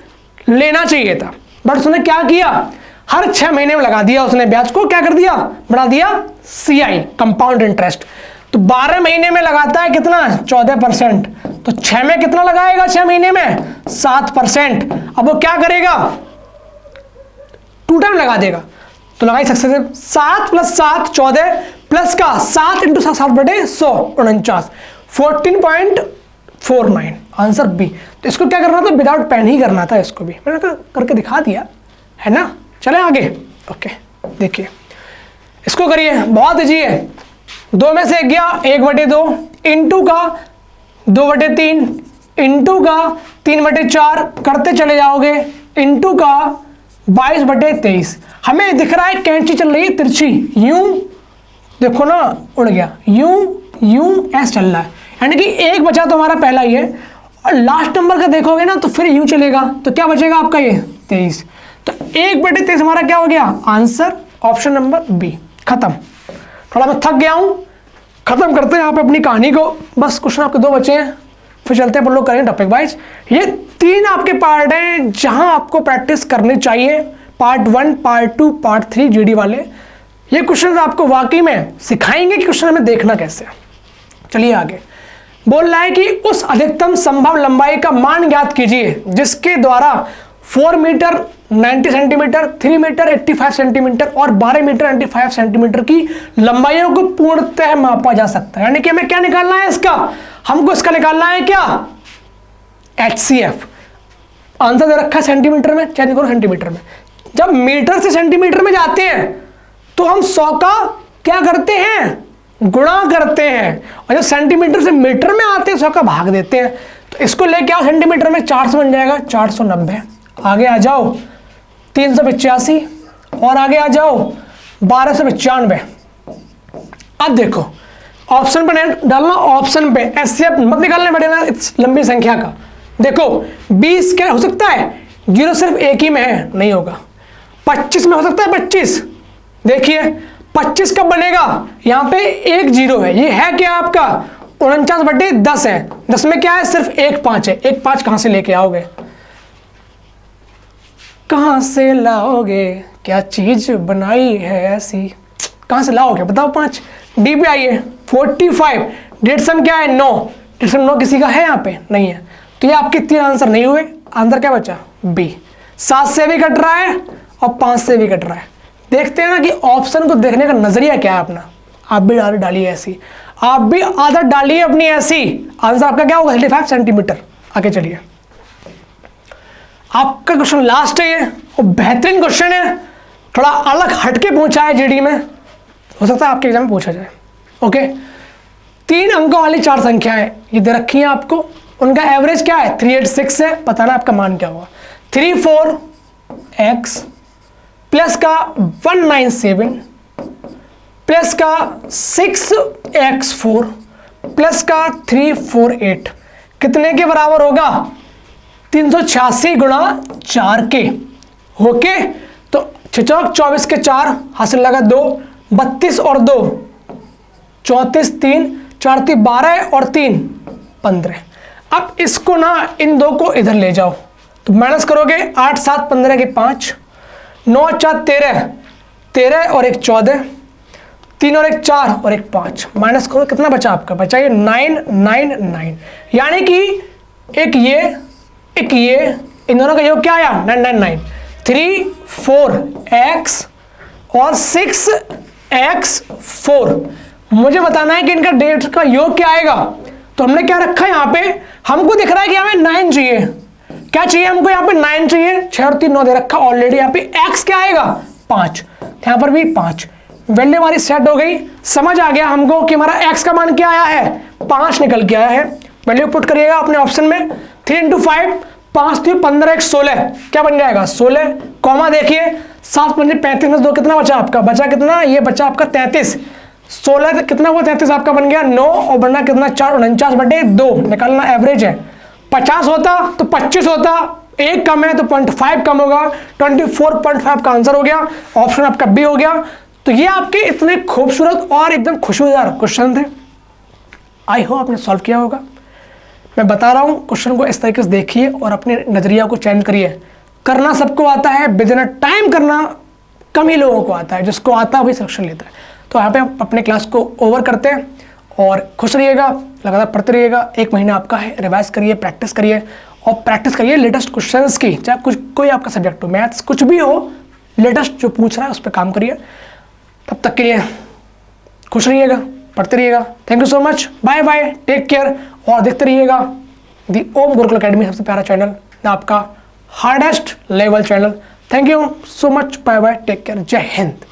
लेना चाहिए था, बट उसने क्या किया? हर 6 महीने में लगा दिया उसने ब्याज को, क्या कर दिया? बढ़ा दिया CI, कंपाउंड इंटरेस्ट। तो 12 महीने में लगाता है कितना? 14%। तो 6 में कितना लगाएगा? 6 महीने में 7%। अब वो क्या करेगा? 2 टाइम लगा देगा, तो लगाई सकते थे 7 + 7 14, प्लस का 7 × 7/100 49, 14.49। Answer B. तो इसको क्या करना था? विदाउट पेन ही करना था, इसको भी मैंने करके दिखा दिया है ना। चलें आगे। ओके देखिए इसको करिए, बहुत इजी है। 2 में से गया 1/2, इंटू का 2/3, इंटू का 3/4, करते चले जाओगे, इंटू का 22/23। हमें दिख रहा है कैंची चल रही है तिरछी, यूं देखो ना, उड़ गया, यूं ऐसे चल रहा है, यानी कि 1 बचा तो हमारा पहला ही है, और लास्ट नंबर का देखोगे ना तो फिर यूं चलेगा, तो क्या बचेगा आपका? ये 23। तो 1/23 हमारा क्या हो गया? Answer option number B. खत्म। थोड़ा मैं थक गया हूं, खत्म करते हैं यहाँ पे अपनी कहानी को। बस क्वेश्चन आपके 2 बचे हैं, फिर चलते हैं अपन लोग करेंगे टॉपिक वाइज। ये 3 आपके पार्ट हैं जहां आपको प्रैक्टिस करनी चाहिए, पार्ट 1, पार्ट 2, पार्ट 3 जीडी वाले। ये क्वेश्चन आपको वाकई में सिखाएंगे कि क्वेश्चन हमें देखना कैसे है। चलिए आगे। बोल रहा है कि उस अधिकतम संभव लंबाई का मान ज्ञात कीजिए जिसके द्वारा 4 मीटर 90 सेंटीमीटर, 3 मीटर 85 सेंटीमीटर और 12 मीटर 95 सेंटीमीटर की लंबाइयों को पूर्णतः मापा जा सकता है। यानी कि हमें क्या निकालना है इसका? हमको इसका निकालना है क्या? HCF। आंसर दे रखा है सेंटीमीटर में, चेंज करो सेंटीमीटर में। जब मीटर से सेंटीमीटर में जाते हैं तो हम 100 का क्या करते हैं? गुणा करते हैं, और जब सेंटीमीटर से मीटर में आते हैं 100 का भाग देते हैं। तो इसको लेके आओ सेंटीमीटर में, 400 बन जाएगा, 490। आगे आ जाओ 385, और आगे आ जाओ 1295। अब देखो ऑप्शन पर डालना, ऑप्शन पे HCF मत निकालने बैठे इस लंबी संख्या का। देखो 20 क्या हो सकता है? 0 सिर्फ एक ही में है, नहीं होगा। 25 में हो सकता है 25, देखिए 25 कब बनेगा? यहाँ पे 1 0 है, ये है क्या आपका? 49/10 है। 10 में क्या है? सिर्फ 1 5 है। 1 5 कहां से लेके आओगे? कहाँ से लाओगे, क्या चीज बनाई है ऐसी, कहाँ से लाओगे बताओ। 5 डी पे आइए। 45 डेढ़ सम क्या है 9, डेढ़ सम 9 किसी का है यहाँ पे नहीं है, तो ये आपके 3 आंसर नहीं हुए। आंसर क्या बचा बी। 7 से भी कट रहा है और 5 से भी कट रहा है। देखते हैं ना कि ऑप्शन को देखने का नजरिया क्या है अपना। आप भी डालिए ऐसी, आप भी आदत डालिए अपनी ऐसी। आंसर आपका क्या होगा 35 सेंटीमीटर। आगे चलिए, आपका क्वेश्चन लास्ट है ये, और बेहतरीन क्वेश्चन है, थोड़ा अलग हटके पूछा है जीडी में, हो सकता है आपके एग्जाम में पूछा जाए। ओके, 3 अंकों वाली 4 संख्याएं ये दे रखी हैं आपको, उनका एवरेज क्या है 386 है। बताना आपका मान क्या होगा। 34x प्लस का 197 प्लस का 6x4 प्लस का 348 कितने के बराबर होगा 386 गुणा 4 के। ओके, तो 6 24 के 4 हासिल लगा 2, 32 और 2 34, 3 4 3 12 और 3 15। अब इसको ना इन 2 को इधर ले जाओ, तो माइनस करोगे 8 7 15 के 5, 9 4 13, 13 और 1 14, 3 और 1 4 और 1 5। माइनस करो कितना बचा आपका, बचा ये 9 9 9, यानी कि एक ये इन दोनों का योग क्या आया 9 9 9। 3 4x और 6x4। मुझे बताना है कि इनका डेट का योग क्या आएगा। तो हमने क्या रखा है यहाँ पे, हमको दिख रहा है कि हमें 9 चाहिए। क्या चाहिए हमको यहाँ पे 9 चाहिए, 6 और 3 9 दे रखा ऑलरेडी। यहाँ पे x क्या आएगा 5, यहाँ पर भी 5। वैल्यू हमारी सेट हो गई, समझ आ गया हमको कि हमारा x का मान क्या आया है 5 निकल के आया है। वैल्यू पुट करिएगा अपने ऑप्शन में। 3 × 5 5 3 15 1 16 क्या बन जाएगा 16, कॉमा देखिए 7 5 35 में 2 कितना बचा आपका, बचा कितना, ये बचा आपका 33। 16 कितना हुआ 33 आपका बन गया 9 और बनना कितना 4 49/2 निकालना एवरेज है। 50 होता तो 25 होता, 1 कम है तो 0.5 कम होगा, 24.5 का आंसर हो गया। ऑप्शन आपका बी हो गया। तो ये आपके इतने खूबसूरत और एकदम खुशबूदार क्वेश्चन थे। आई होप आपने सॉल्व किया होगा। मैं बता रहा हूँ क्वेश्चन को इस तरीके से देखिए और अपने नजरिया को चेंज करिए। करना सबको आता है, विदिन अ टाइम करना कम ही लोगों को आता है, जिसको आता है वही सिलेक्शन लेता है। तो यहाँ पे हम अपने क्लास को ओवर करते हैं और खुश रहिएगा, लगातार पढ़ते रहिएगा। 1 महीना आपका है, रिवाइज करिए, प्रैक्टिस करिए और प्रैक्टिस करिए लेटेस्ट क्वेश्चंस की, चाहे कुछ कोई आपका सब्जेक्ट हो, मैथ्स कुछ भी हो, लेटेस्ट जो पूछ रहा है उस पर काम करिए। तब तक के लिए खुश रहिएगा, पढ़ते रहिएगा। Thank you so much, bye bye, take care. और देखते रहिएगा दी ओम गुरुकुल अकेडमी, सबसे प्यारा चैनल, आपका hardest level channel. Thank you so much, bye bye, take care, जय हिंद।